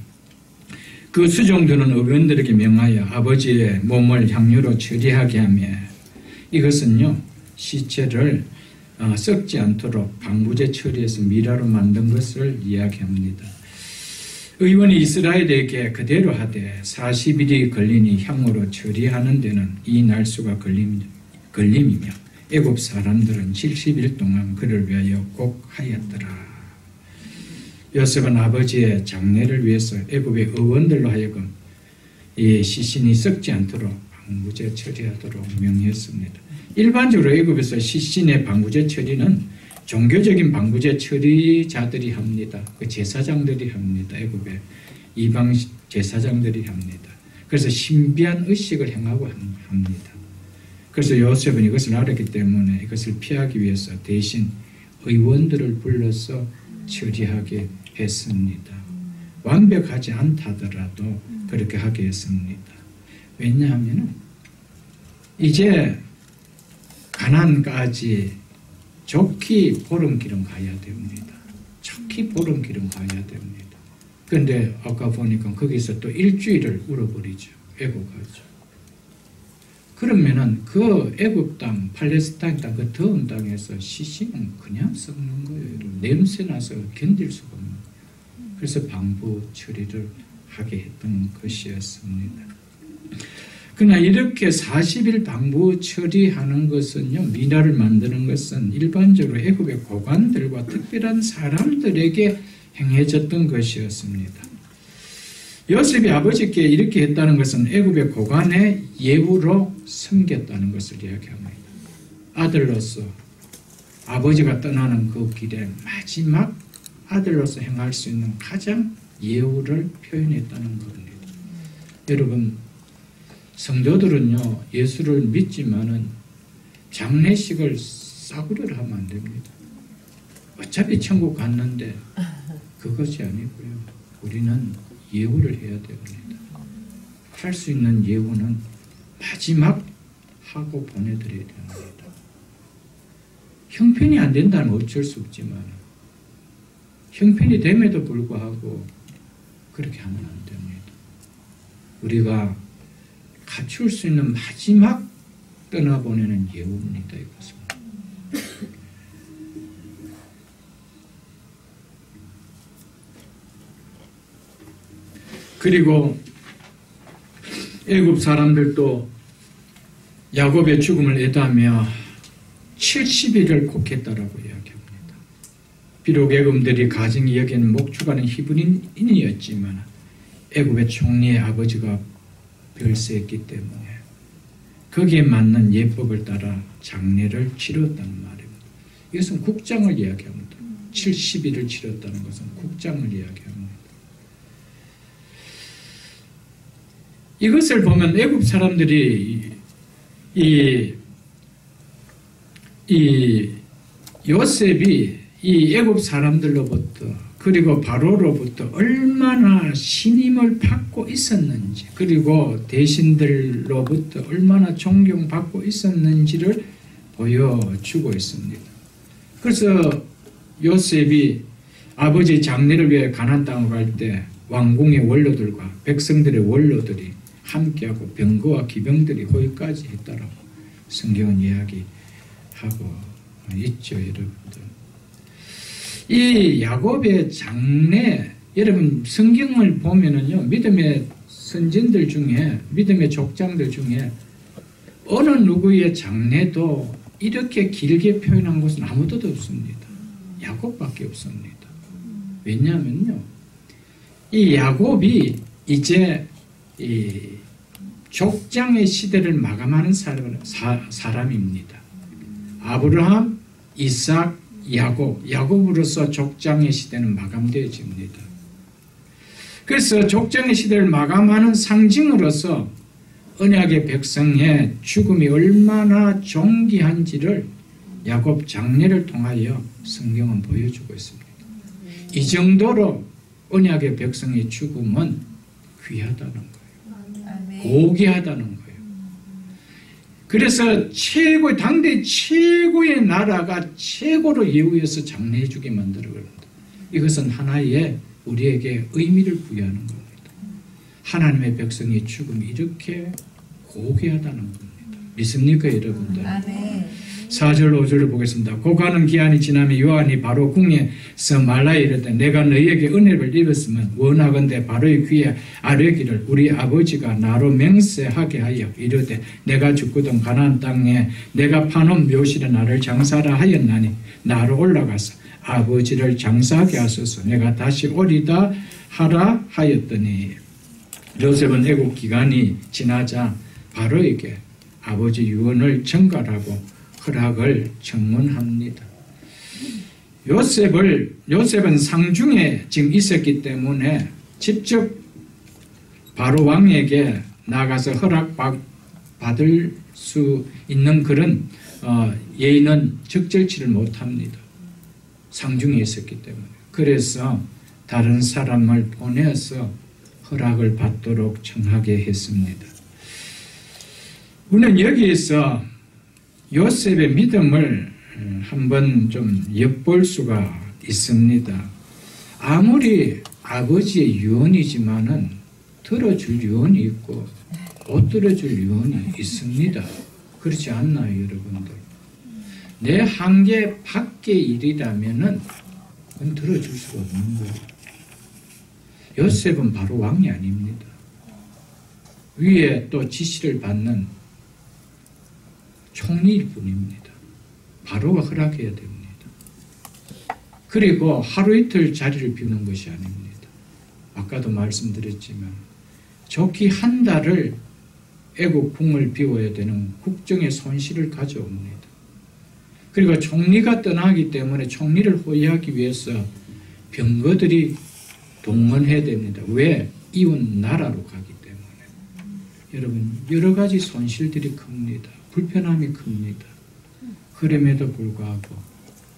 Speaker 1: 그 수종들은 의원들에게 명하여 아버지의 몸을 향유로 처리하게 하며, 이것은요, 시체를 썩지 않도록 방부제 처리해서 미라로 만든 것을 이야기합니다. 의원이 이스라엘에게 그대로 하되 40일이 걸리니 향으로 처리하는 데는 이 날수가 걸림이며 애굽 사람들은 70일 동안 그를 위하여 꼭 하였더라. 요셉은 아버지의 장례를 위해서 애굽의 의원들로 하여금 이 시신이 썩지 않도록 방부제 처리하도록 명했습니다. 일반적으로 애굽에서 시신의 방부제 처리는 종교적인 방부제 처리자들이 합니다. 그 제사장들이 합니다. 애굽의 이방 제사장들이 합니다. 그래서 신비한 의식을 행하고 합니다. 그래서 요셉은 이것을 알았기 때문에 이것을 피하기 위해서 대신 의원들을 불러서 처리하게 했습니다. 완벽하지 않다더라도 그렇게 하게 했습니다. 왜냐하면 이제 가나안까지 좋게 보름길은 가야 됩니다. 좋게 보름길은 가야 됩니다. 그런데 아까 보니까 거기서 또 일주일을 울어버리죠. 애국 가죠. 그러면은 그 애국 땅, 팔레스타인 땅, 그 더운 땅에서 시신은 그냥 썩는 거예요. 냄새 나서 견딜 수가 없는 거예요. 그래서 방부 처리를 하게 했던 것이었습니다. 그러나 이렇게 40일 방부 처리하는 것은요, 미라를 만드는 것은 일반적으로 애굽의 고관들과 특별한 사람들에게 행해졌던 것이었습니다. 요셉이 아버지께 이렇게 했다는 것은 애굽의 고관의 예우로 섬겼다는 것을 이야기합니다. 아들로서 아버지가 떠나는 그 길에 마지막 아들로서 행할 수 있는 가장 예우를 표현했다는 겁니다. 여러분, 성도들은요, 예수를 믿지만은 장례식을 싸구려를 하면 안 됩니다. 어차피 천국 갔는데 그것이 아니고요. 우리는 예우를 해야 됩니다. 할 수 있는 예우는 마지막 하고 보내드려야 됩니다. 형편이 안 된다면 어쩔 수 없지만 형편이 됨에도 불구하고 그렇게 하면 안 됩니다. 우리가 갖출 수 있는 마지막 떠나보내는 예우입니다. 이것은. 그리고 애굽 사람들도 야곱의 죽음을 애도하며 70일을 곡했다라고 이야기합니다. 비록 애굽들이 가정이 여기는 목축하는 히브리인이었지만 애굽의 총리의 아버지가 별세했기 때문에 거기에 맞는 예법을 따라 장례를 치렀다는 말입니다. 이것은 국장을 이야기합니다. 70일을 치렀다는 것은 국장을 이야기합니다. 이것을 보면 애굽 사람들이 이 요셉이 이 애굽 사람들로부터 그리고 바로로부터 얼마나 신임을 받고 있었는지 그리고 대신들로부터 얼마나 존경받고 있었는지를 보여주고 있습니다. 그래서 요셉이 아버지 장례를 위해 가나안 땅으로 갈 때 왕궁의 원로들과 백성들의 원로들이 함께하고 병거와 기병들이 거기까지 했다라고 성경은 이야기하고 있죠. 여러분들. 이 야곱의 장례, 여러분 성경을 보면은요, 믿음의 선진들 중에, 믿음의 족장들 중에 어느 누구의 장례도 이렇게 길게 표현한 것은 아무도 없습니다. 야곱밖에 없습니다. 왜냐하면요, 이 야곱이 이제 이 족장의 시대를 마감하는 사람입니다. 아브라함, 이삭, 야곱으로서 족장의 시대는 마감되어집니다. 그래서 족장의 시대를 마감하는 상징으로서 언약의 백성의 죽음이 얼마나 존귀한지를 야곱 장례를 통하여 성경은 보여주고 있습니다. 이 정도로 언약의 백성의 죽음은 귀하다는 거예요. 고귀하다는 거예요. 그래서 당대 최고의 나라가 최고로 예우해서 장례해주게 만들어버립니다. 이것은 하나의 우리에게 의미를 부여하는 겁니다. 하나님의 백성의 죽음이 이렇게 고귀하다는 겁니다. 믿습니까, 여러분들? 4절 5절을 보겠습니다. 고가는 기한이 지나며 요한이 바로 궁에서 말라에 이르되 내가 너희에게 은혜를 입었으면 원하건대 바로의 귀에 아뢰기를 우리 아버지가 나로 맹세하게 하여 이르되 내가 죽거든 가나안 땅에 내가 파놓은 묘실에 나를 장사하라 하였나니 나로 올라가서 아버지를 장사하게 하소서 내가 다시 오리다 하라 하였더니 요셉은 애국 기간이 지나자 바로에게 아버지 유언을 전갈하고 허락을 청문합니다. 요셉은 상중에 지금 있었기 때문에 직접 바로 왕에게 나가서 허락받을 수 있는 그런 예의는 적절치를 못합니다. 상중에 있었기 때문에. 그래서 다른 사람을 보내서 허락을 받도록 청하게 했습니다. 우리는 여기에서 요셉의 믿음을 한번 좀 엿볼 수가 있습니다. 아무리 아버지의 유언이지만은 들어줄 유언이 있고 못 들어줄 유언이 있습니다. 그렇지 않나요, 여러분들? 내 한계 밖의 일이라면은 그건 들어줄 수가 없는 거예요. 요셉은 바로 왕이 아닙니다. 위에 또 지시를 받는 총리일 뿐입니다. 바로가 허락해야 됩니다. 그리고 하루 이틀 자리를 비우는 것이 아닙니다. 아까도 말씀드렸지만 좋게 한 달을 애국 궁을 비워야 되는 국정의 손실을 가져옵니다. 그리고 총리가 떠나기 때문에 총리를 호위하기 위해서 병거들이 동원해야 됩니다. 왜? 이웃 나라로 가기 때문에. 여러분, 여러 가지 손실들이 큽니다. 불편함이 큽니다. 그럼에도 불구하고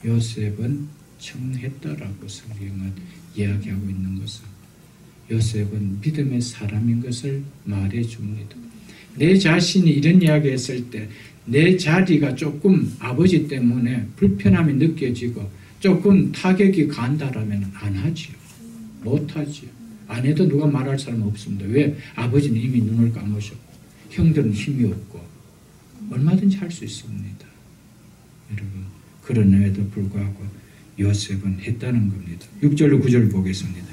Speaker 1: 요셉은 청했다라고 성경은 이야기하고 있는 것은 요셉은 믿음의 사람인 것을 말해줍니다. 내 자신이 이런 이야기했을 때 내 자리가 조금 아버지 때문에 불편함이 느껴지고 조금 타격이 간다라면 안 하지요. 못 하지요. 안 해도 누가 말할 사람 없습니다. 왜? 아버지는 이미 눈을 감으셨고 형들은 힘이 없고 얼마든지 할 수 있습니다. 여러분, 그럼에도 불구하고 요셉은 했다는 겁니다. 6절로 9절 보겠습니다.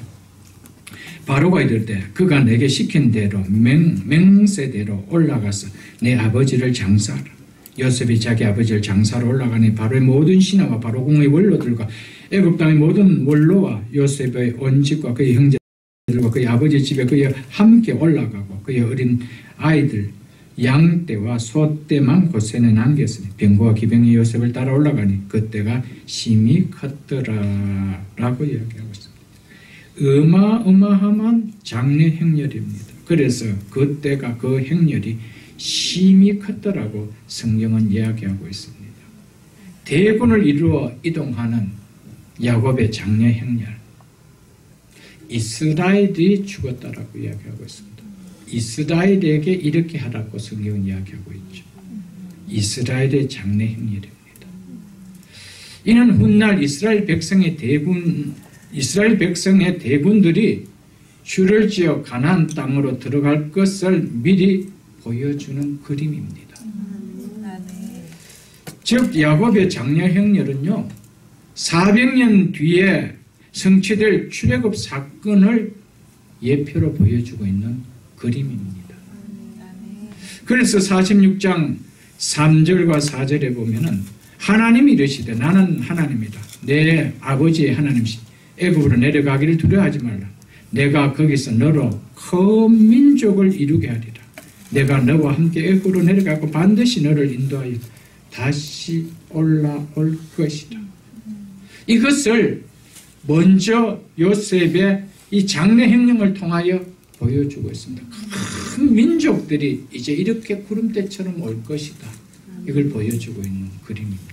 Speaker 1: 바로가 이럴 때 그가 내게 시킨 대로 맹세대로 올라가서 내 아버지를 장사하라. 요셉이 자기 아버지를 장사로 올라가니 바로의 모든 신하와 바로 공의 원로들과 애굽 땅의 모든 원로와 요셉의 온 집과 그의 형제들과 그의 아버지 집에 그의 함께 올라가고 그의 어린 아이들 양떼와 소떼만 고센에 남겼으니 병거와 기병이 요셉을 따라 올라가니 그때가 심히 컸더라 라고 이야기하고 있습니다. 어마어마한 장래 행렬입니다. 그래서 그때가 그 행렬이 심히 컸더라고 성경은 이야기하고 있습니다. 대군을 이루어 이동하는 야곱의 장래 행렬, 이스라엘이 죽었다라고 이야기하고 있습니다. 이스라엘에게 이렇게 하라고 성경은 이야기하고 있죠. 이스라엘의 장래 행렬입니다. 이는 훗날 이스라엘 백성의 대군들이 주를 지어 가나안 땅으로 들어갈 것을 미리 보여주는 그림입니다. 즉 야곱의 장래 행렬은요 400년 뒤에 성취될 출애굽 사건을 예표로 보여주고 있는 그림입니다. 그래서 46장 3절과 4절에 보면은 하나님이 이르시되 나는 하나님이다. 내 아버지의 하나님이시 애굽으로 내려가기를 두려워하지 말라. 내가 거기서 너로 큰 민족을 이루게 하리라. 내가 너와 함께 애굽으로 내려가고 반드시 너를 인도하여 다시 올라올 것이다. 이것을 먼저 요셉의 이 장래 행령을 통하여 보여주고 있습니다. 큰 민족들이 이제 이렇게 구름대처럼 올 것이다. 이걸 보여주고 있는 그림입니다.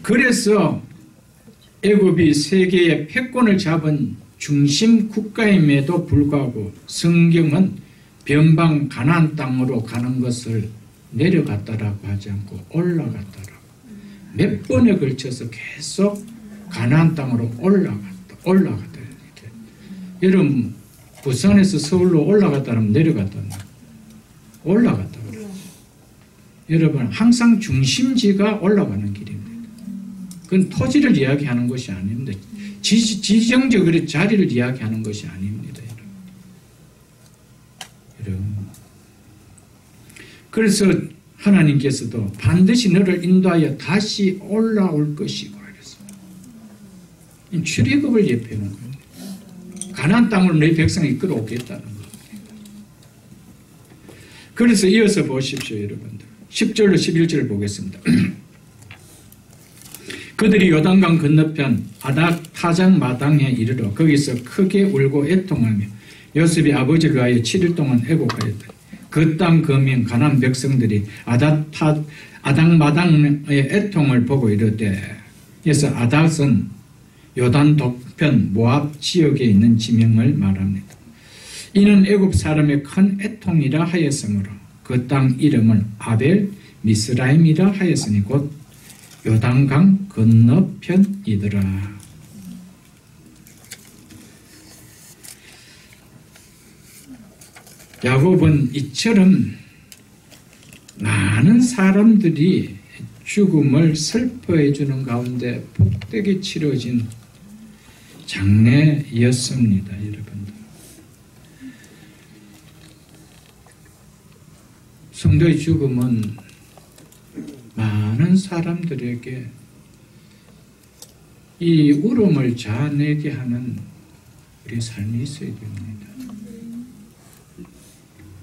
Speaker 1: 그래서 애굽이 세계의 패권을 잡은 중심 국가임에도 불구하고 성경은 변방 가나안 땅으로 가는 것을 내려갔다라고 하지 않고 올라갔다라고 몇 번에 걸쳐서 계속 가나안 땅으로 올라갔다 이렇게. 여러분 부산에서 서울로 올라갔다면 내려갔다면 올라갔다 그래요. 여러분 항상 중심지가 올라가는 길입니다. 그건 토지를 이야기하는 것이 아닙니다. 지정적으로 자리를 이야기하는 것이 아닙니다. 여러분. 그래서 하나님께서도 반드시 너를 인도하여 다시 올라올 것이고 그랬습니다. 출애굽을 예표하는 겁니다. 가나안 땅으로 내 백성을 이끌어오겠다는 겁니다. 그래서 이어서 보십시오, 여러분들. 10절로 11절을 보겠습니다. 그들이 요단강 건너편 아닥 타장 마당에 이르러 거기서 크게 울고 애통하며 요셉이 아버지를 위하여 7일 동안 애곡하였다. 그 땅 거민 가나안 백성들이 아닥 마당의 애통을 보고 이르되, 그래서 아닥은 요단 동편 모압 지역에 있는 지명을 말합니다. 이는 애굽 사람의 큰 애통이라 하였으므로 그 땅 이름을 아벨 미스라임이라 하였으니 곧 요단강 건너편이더라. 야곱은 이처럼 많은 사람들이 죽음을 슬퍼해 주는 가운데 복되게 치러진 장례였습니다. 여러분들. 성도의 죽음은 많은 사람들에게 이 울음을 자아내게 하는 우리 삶이 있어야 됩니다.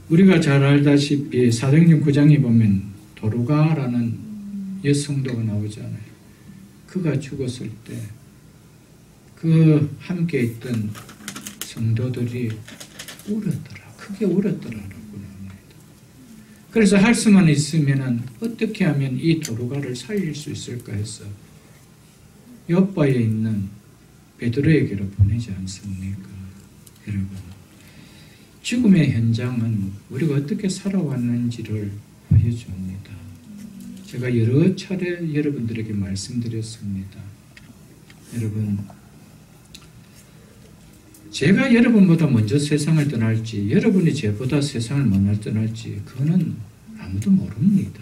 Speaker 1: 우리가 잘 알다시피 사도행전 9장에 보면 도루가라는 여성도가 나오잖아요. 그가 죽었을 때 그 함께 있던 성도들이 울었더라. 크게 울었더라라고 합니다. 그래서 할 수만 있으면 어떻게 하면 이 도루가를 살릴 수 있을까 해서 요바에 있는 베드로에게로 보내지 않습니까? 여러분, 죽음의 현장은 우리가 어떻게 살아왔는지를 보여줍니다. 제가 여러 차례 여러분들에게 말씀드렸습니다. 여러분, 제가 여러분보다 먼저 세상을 떠날지 여러분이 저보다 세상을 먼저 떠날지 그거는 아무도 모릅니다.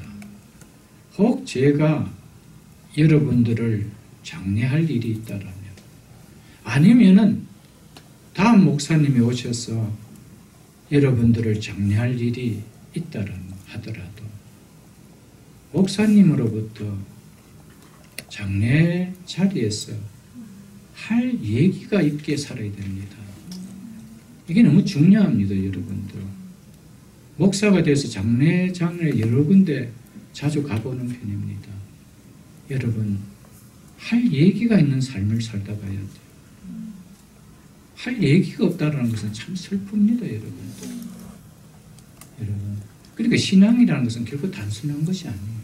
Speaker 1: 혹 제가 여러분들을 장례할 일이 있다라면 아니면은 다음 목사님이 오셔서 여러분들을 장례할 일이 있다라 하더라도 목사님으로부터 장례 자리에서 할 얘기가 있게 살아야 됩니다. 이게 너무 중요합니다, 여러분들. 목사가 돼서 장례장을 여러 군데 자주 가보는 편입니다. 여러분, 할 얘기가 있는 삶을 살다 가야 돼요. 할 얘기가 없다는 것은 참 슬픕니다, 여러분들. 여러분. 그러니까 신앙이라는 것은 결코 단순한 것이 아니에요.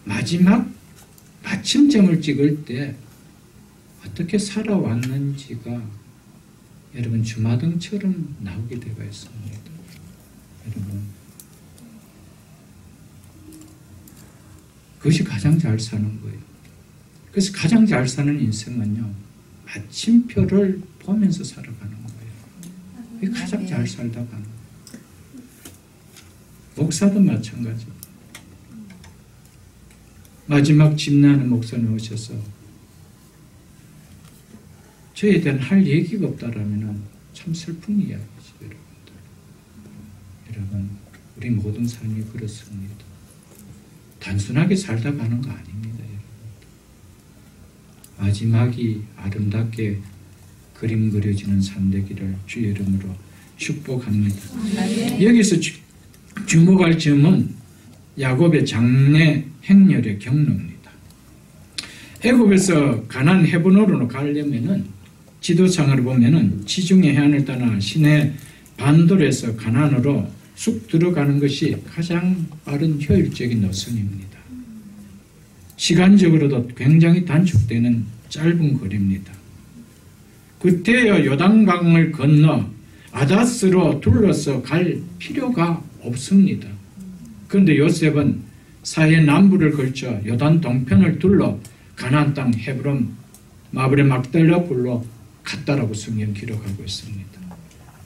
Speaker 1: 마지막 마침점을 찍을 때 어떻게 살아왔는지가 여러분 주마등처럼 나오게 되어 있습니다. 여러분, 그것이 가장 잘 사는 거예요. 그래서 가장 잘 사는 인생은요, 마침표를 보면서 살아가는 거예요. 그게 가장 잘 살다 가는 거예요. 목사도 마찬가지. 마지막 집례하는 목사님 오셔서 저에 대한 할 얘기가 없다라면 참 슬픈 이야기죠, 여러분들. 여러분, 우리 모든 삶이 그렇습니다. 단순하게 살다 가는 거 아닙니다, 여러분. 마지막이 아름답게 그림 그려지는 삶 되기를 주의 이름으로 축복합니다. 여기서 주목할 점은 야곱의 장래 행렬의 경로입니다. 애굽에서 가나안 헤브론으로 가려면은 지도상을 보면은 지중해 해안을 따라 시내 반도에서 가나안으로 쑥 들어가는 것이 가장 빠른 효율적인 노선입니다. 시간적으로도 굉장히 단축되는 짧은 거리입니다. 그때여 요단강을 건너 아다스로 둘러서 갈 필요가 없습니다. 그런데 요셉은 사해 남부를 걸쳐 요단 동편을 둘러 가나안 땅 헤브론 마브레 막달라 굴로 갔다라고 성경 기록하고 있습니다.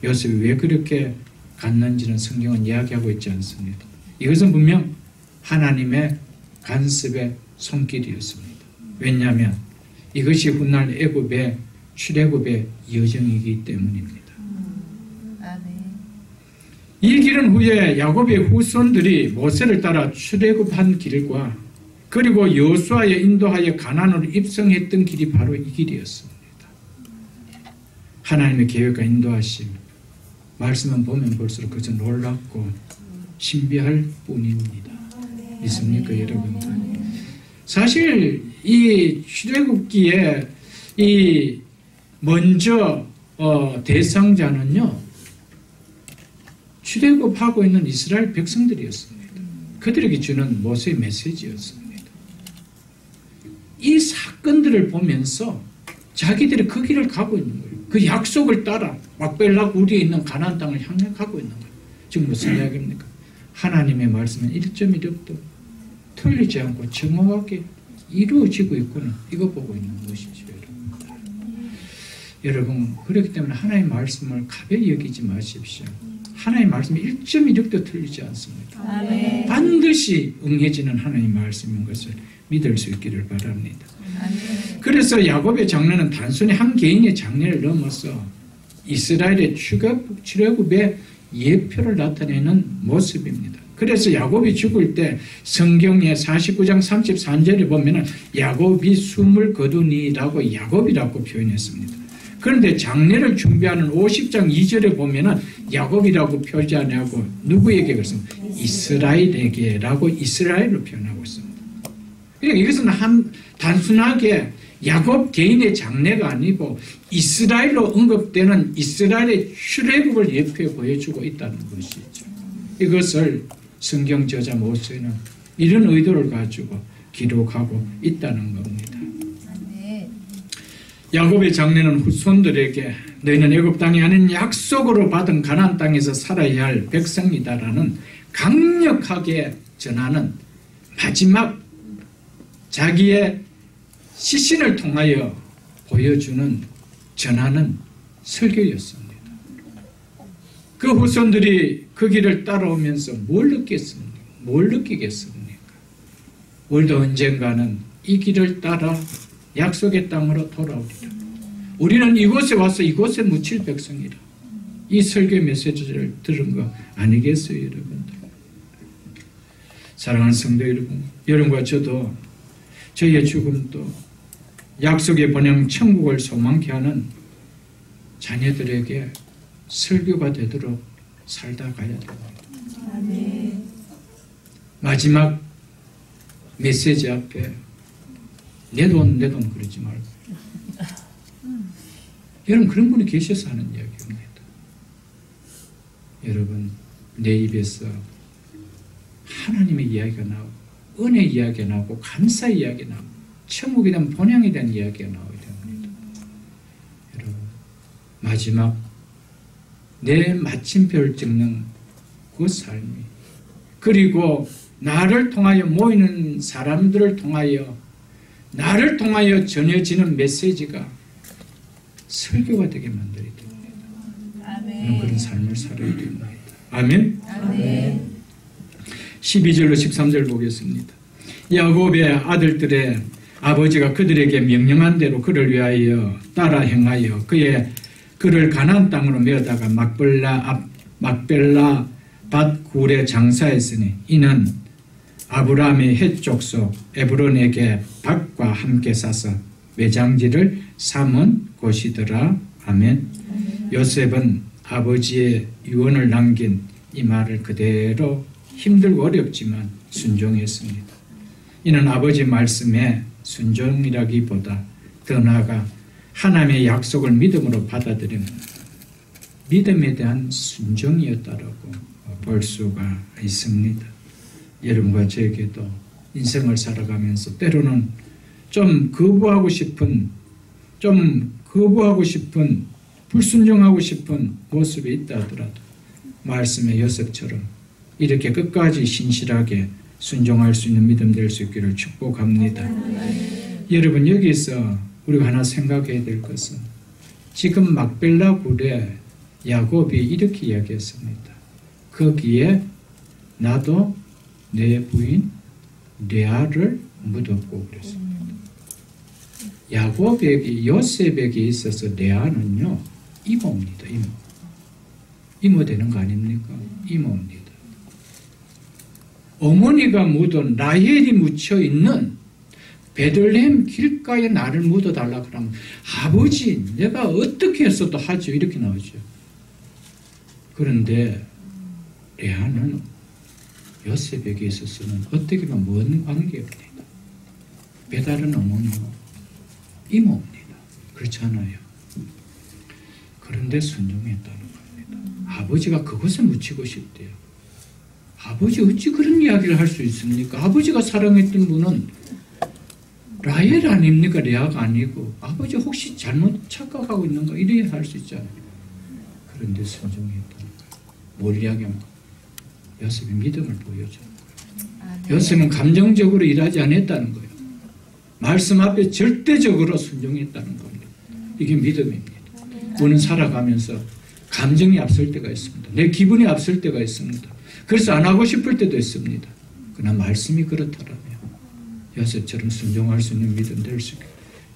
Speaker 1: 요셉이 왜 그렇게 갔는지는 성경은 이야기하고 있지 않습니다. 이것은 분명 하나님의 간섭의 손길이었습니다. 왜냐하면 이것이 훗날 애굽의 출애굽의 여정이기 때문입니다. 이 길은 후에 야곱의 후손들이 모세를 따라 출애굽한 길과 그리고 여호수아에 인도하여 가나안으로 입성했던 길이 바로 이 길이었습니다. 하나님의 계획과 인도하심, 말씀은 보면 볼수록 그저 놀랍고 신비할 뿐입니다. 믿습니까, 여러분들? 사실 이 출애굽기에 이 먼저 대상자는요, 출애굽하고 있는 이스라엘 백성들이었습니다. 그들에게 주는 모세의 메시지였습니다. 이 사건들을 보면서 자기들이 그 길을 가고 있는 거예요. 그 약속을 따라 막벨라 우리에 있는 가나안 땅을 향해 가고 있는 거예요. 지금 무슨 이야기입니까? 하나님의 말씀은 1.1도 틀리지 않고 정확하게 이루어지고 있구나. 이거 보고 있는 것이죠, 여러분. 여러분, 그렇기 때문에 하나님의 말씀을 가벼이 여기지 마십시오. 하나님의 말씀이 1.1도 틀리지 않습니다.
Speaker 2: 아멘.
Speaker 1: 반드시 응해지는 하나님의 말씀인 것을 믿을 수 있기를 바랍니다.
Speaker 2: 아멘.
Speaker 1: 그래서 야곱의 장례는 단순히 한 개인의 장례를 넘어서 이스라엘의 출애굽의 예표를 나타내는 모습입니다. 그래서 야곱이 죽을 때 성경의 49장 33절에 보면 야곱이 숨을 거두니라고 야곱이라고 표현했습니다. 그런데 장례를 준비하는 50장 2절에 보면 야곱이라고 표시 안 하고 누구에게 그렇습니까? 이스라엘에게라고 이스라엘로 표현하고 있습니다. 그러니까 이것은 단순하게 야곱 개인의 장례가 아니고 이스라엘로 언급되는 이스라엘의 출애굽을 예표해 보여주고 있다는 것이죠. 이것을 성경 저자 모세는 이런 의도를 가지고 기록하고 있다는 겁니다. 야곱의 장례는 후손들에게 너희는 애굽 땅이 아닌 약속으로 받은 가나안 땅에서 살아야 할 백성이다라는 강력하게 전하는 마지막 자기의 시신을 통하여 보여주는 전하는 설교였습니다. 그 후손들이 그 길을 따라오면서 뭘 느꼈습니까? 뭘 느끼겠습니까? 우리도 언젠가는 이 길을 따라 약속의 땅으로 돌아오리라. 우리는 이곳에 와서 이곳에 묻힐 백성이라. 이 설교 메시지를 들은 거 아니겠어요, 여러분들? 사랑하는 성도 여러분, 여러분과 저도 저희의 죽음도 약속의 번영 천국을 소망케 하는 자녀들에게 설교가 되도록 살다 가야 됩니다. 마지막 메시지 앞에 내 돈 그러지 말고. 여러분, 그런 분이 계셔서 하는 이야기입니다. 여러분, 내 입에서 하나님의 이야기가 나오고 은혜 이야기가 나오고 감사 이야기가 나오고 천국에 대한 본향에 대한 이야기가 나오게 됩니다. 여러분, 마지막 내 마침표를 찍는 그 삶이, 그리고 나를 통하여 모이는 사람들을 통하여 나를 통하여 전해지는 메시지가 설교가 되게 만들어야 됩니다. 그런 삶을 살아야 됩니다. 아멘?
Speaker 2: 아멘.
Speaker 1: 12절로 13절 보겠습니다. 야곱의 아들들의 아버지가 그들에게 명령한 대로 그를 위하여 따라 행하여 그를 가나안 땅으로 메어다가 막벨라 밭 굴에 장사했으니 이는 아브라함의 헷족속 에브론에게 밭과 함께 사서 매장지를 삼은 곳이더라. 아멘. 요셉은 아버지의 유언을 남긴 이 말을 그대로 힘들고 어렵지만 순종했습니다. 이는 아버지 말씀에 순종이라기보다 더 나아가 하나님의 약속을 믿음으로 받아들인 믿음에 대한 순종이었다라고 볼 수가 있습니다. 여러분과 저에게도 인생을 살아가면서 때로는 좀 거부하고 싶은 불순종하고 싶은 모습이 있다 하더라도 말씀의 요셉처럼 이렇게 끝까지 신실하게 순종할 수 있는 믿음 될 수 있기를 축복합니다. 여러분, 여기서 우리가 하나 생각해야 될 것은 지금 막벨라 굴에 야곱이 이렇게 이야기했습니다. 거기에 나도 내 부인 레아를 묻었고 그랬습니다. 야곱에게, 요셉에게 있어서 레아는요, 이모입니다. 이모 되는 거 아닙니까? 이모입니다. 어머니가 묻은 라헬이 묻혀있는 베들레헴 길가에 나를 묻어달라 그러면 아버지, 내가 어떻게 했어도 하죠. 이렇게 나오죠. 그런데 레아는 요셉에게 있어서는 어떻게 보면 먼 관계입니다. 배다른 어머니고 이모입니다. 그렇잖아요. 그런데 순종했다는 겁니다. 아버지가 그것에 묻히고 싶대요. 아버지 어찌 그런 이야기를 할 수 있습니까? 아버지가 사랑했던 분은 라헬 아닙니까? 레아가 아니고 아버지 혹시 잘못 착각하고 있는가? 이래야 할 수 있잖아요. 그런데 순종했다는 거예요. 뭘 이야기합니까? 요셉이 믿음을 보여주는 거예요. 요셉은 감정적으로 일하지 않았다는 거예요. 말씀 앞에 절대적으로 순종했다는 겁니다. 이게 믿음입니다. 우리는 살아가면서 감정이 앞설 때가 있습니다. 내 기분이 앞설 때가 있습니다. 그래서 안 하고 싶을 때도 있습니다. 그러나 말씀이 그렇다라면 요셉처럼 순종할 수 있는 믿음 될 수 있게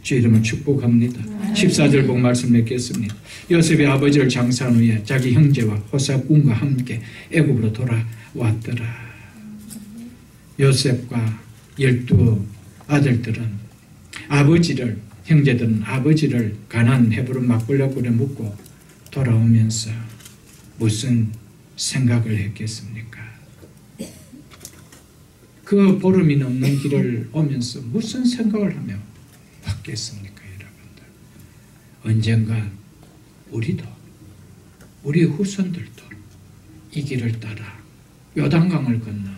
Speaker 1: 주의 이름을 축복합니다. 14절 복 말씀 맺겠습니다. 요셉의 아버지를 장사한 후에 자기 형제와 호사군과 함께 애굽으로 돌아왔더라. 요셉과 12 아들들은 형제들은 아버지를 가나안 헤브론 막벨라 굴에 묻고 돌아오면서 무슨 생각을 했겠습니까? 그 보름이 넘는 길을 오면서 무슨 생각을 하며 왔겠습니까, 여러분들? 언젠가 우리도, 우리 후손들도 이 길을 따라 요단강을 건너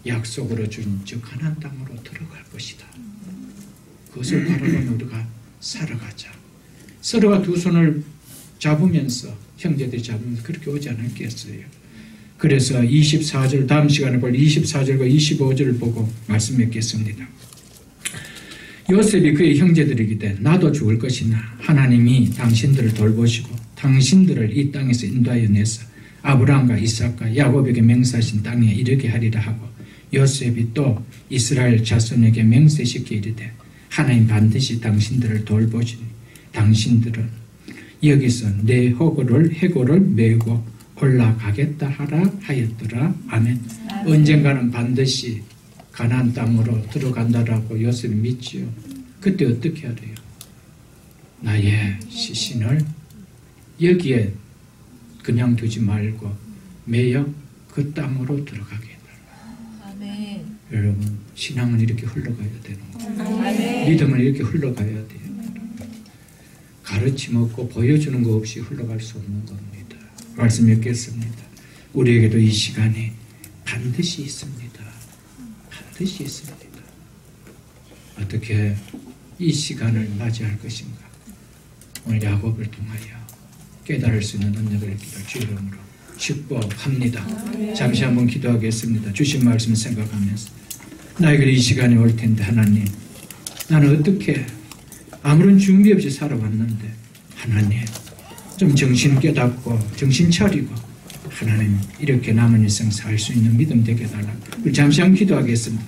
Speaker 1: 약속으로 준 저 가나안 땅으로 들어갈 것이다. 그것을 바라보며 우리가 살아가자. 서로가 두 손을 잡으면서, 형제들이 잡으면서 그렇게 오지 않았겠어요. 그래서 24절, 다음 시간에 볼 24절과 25절을 보고 말씀 맺겠습니다. 요셉이 그의 형제들에게 나도 죽을 것이나 하나님이 당신들을 돌보시고 당신들을 이 땅에서 인도하여 내서 아브라함과 이삭과 야곱에게 맹세하신 땅에 이르게 하리라 하고 요셉이 또 이스라엘 자손에게 맹세시켜 이르되 하나님 반드시 당신들을 돌보시니 당신들은 여기서 내 해골을 메고 올라가겠다 하라 하였더라. 아멘. 언젠가는 반드시 가나안 땅으로 들어간다라고 요셉이 믿지요. 그때 어떻게 하래요? 나의 시신을 여기에 그냥 두지 말고 매여 그 땅으로 들어가게 해달라.
Speaker 2: 아멘.
Speaker 1: 여러분, 신앙은 이렇게 흘러가야 되는 거예요.
Speaker 2: 아멘.
Speaker 1: 믿음은 이렇게 흘러가야 돼요. 가르침 없고 보여주는 거 없이 흘러갈 수 없는 겁니다. 말씀 읽겠습니다. 우리에게도 이 시간이 반드시 있습니다. 반드시 있습니다. 어떻게 이 시간을 맞이할 것인가? 오늘 야곱을 통하여 깨달을 수 있는 능력을 기도 주 이름으로 축복합니다. 잠시 한번 기도하겠습니다. 주신 말씀 생각하면서 나에게 이 시간이 올 텐데 하나님, 나는 어떻게 아무런 준비 없이 살아왔는데 하나님 좀 정신 깨닫고 정신 차리고 하나님 이렇게 남은 일생 살 수 있는 믿음 되게 해달라. 우리 잠시 한번 기도하겠습니다.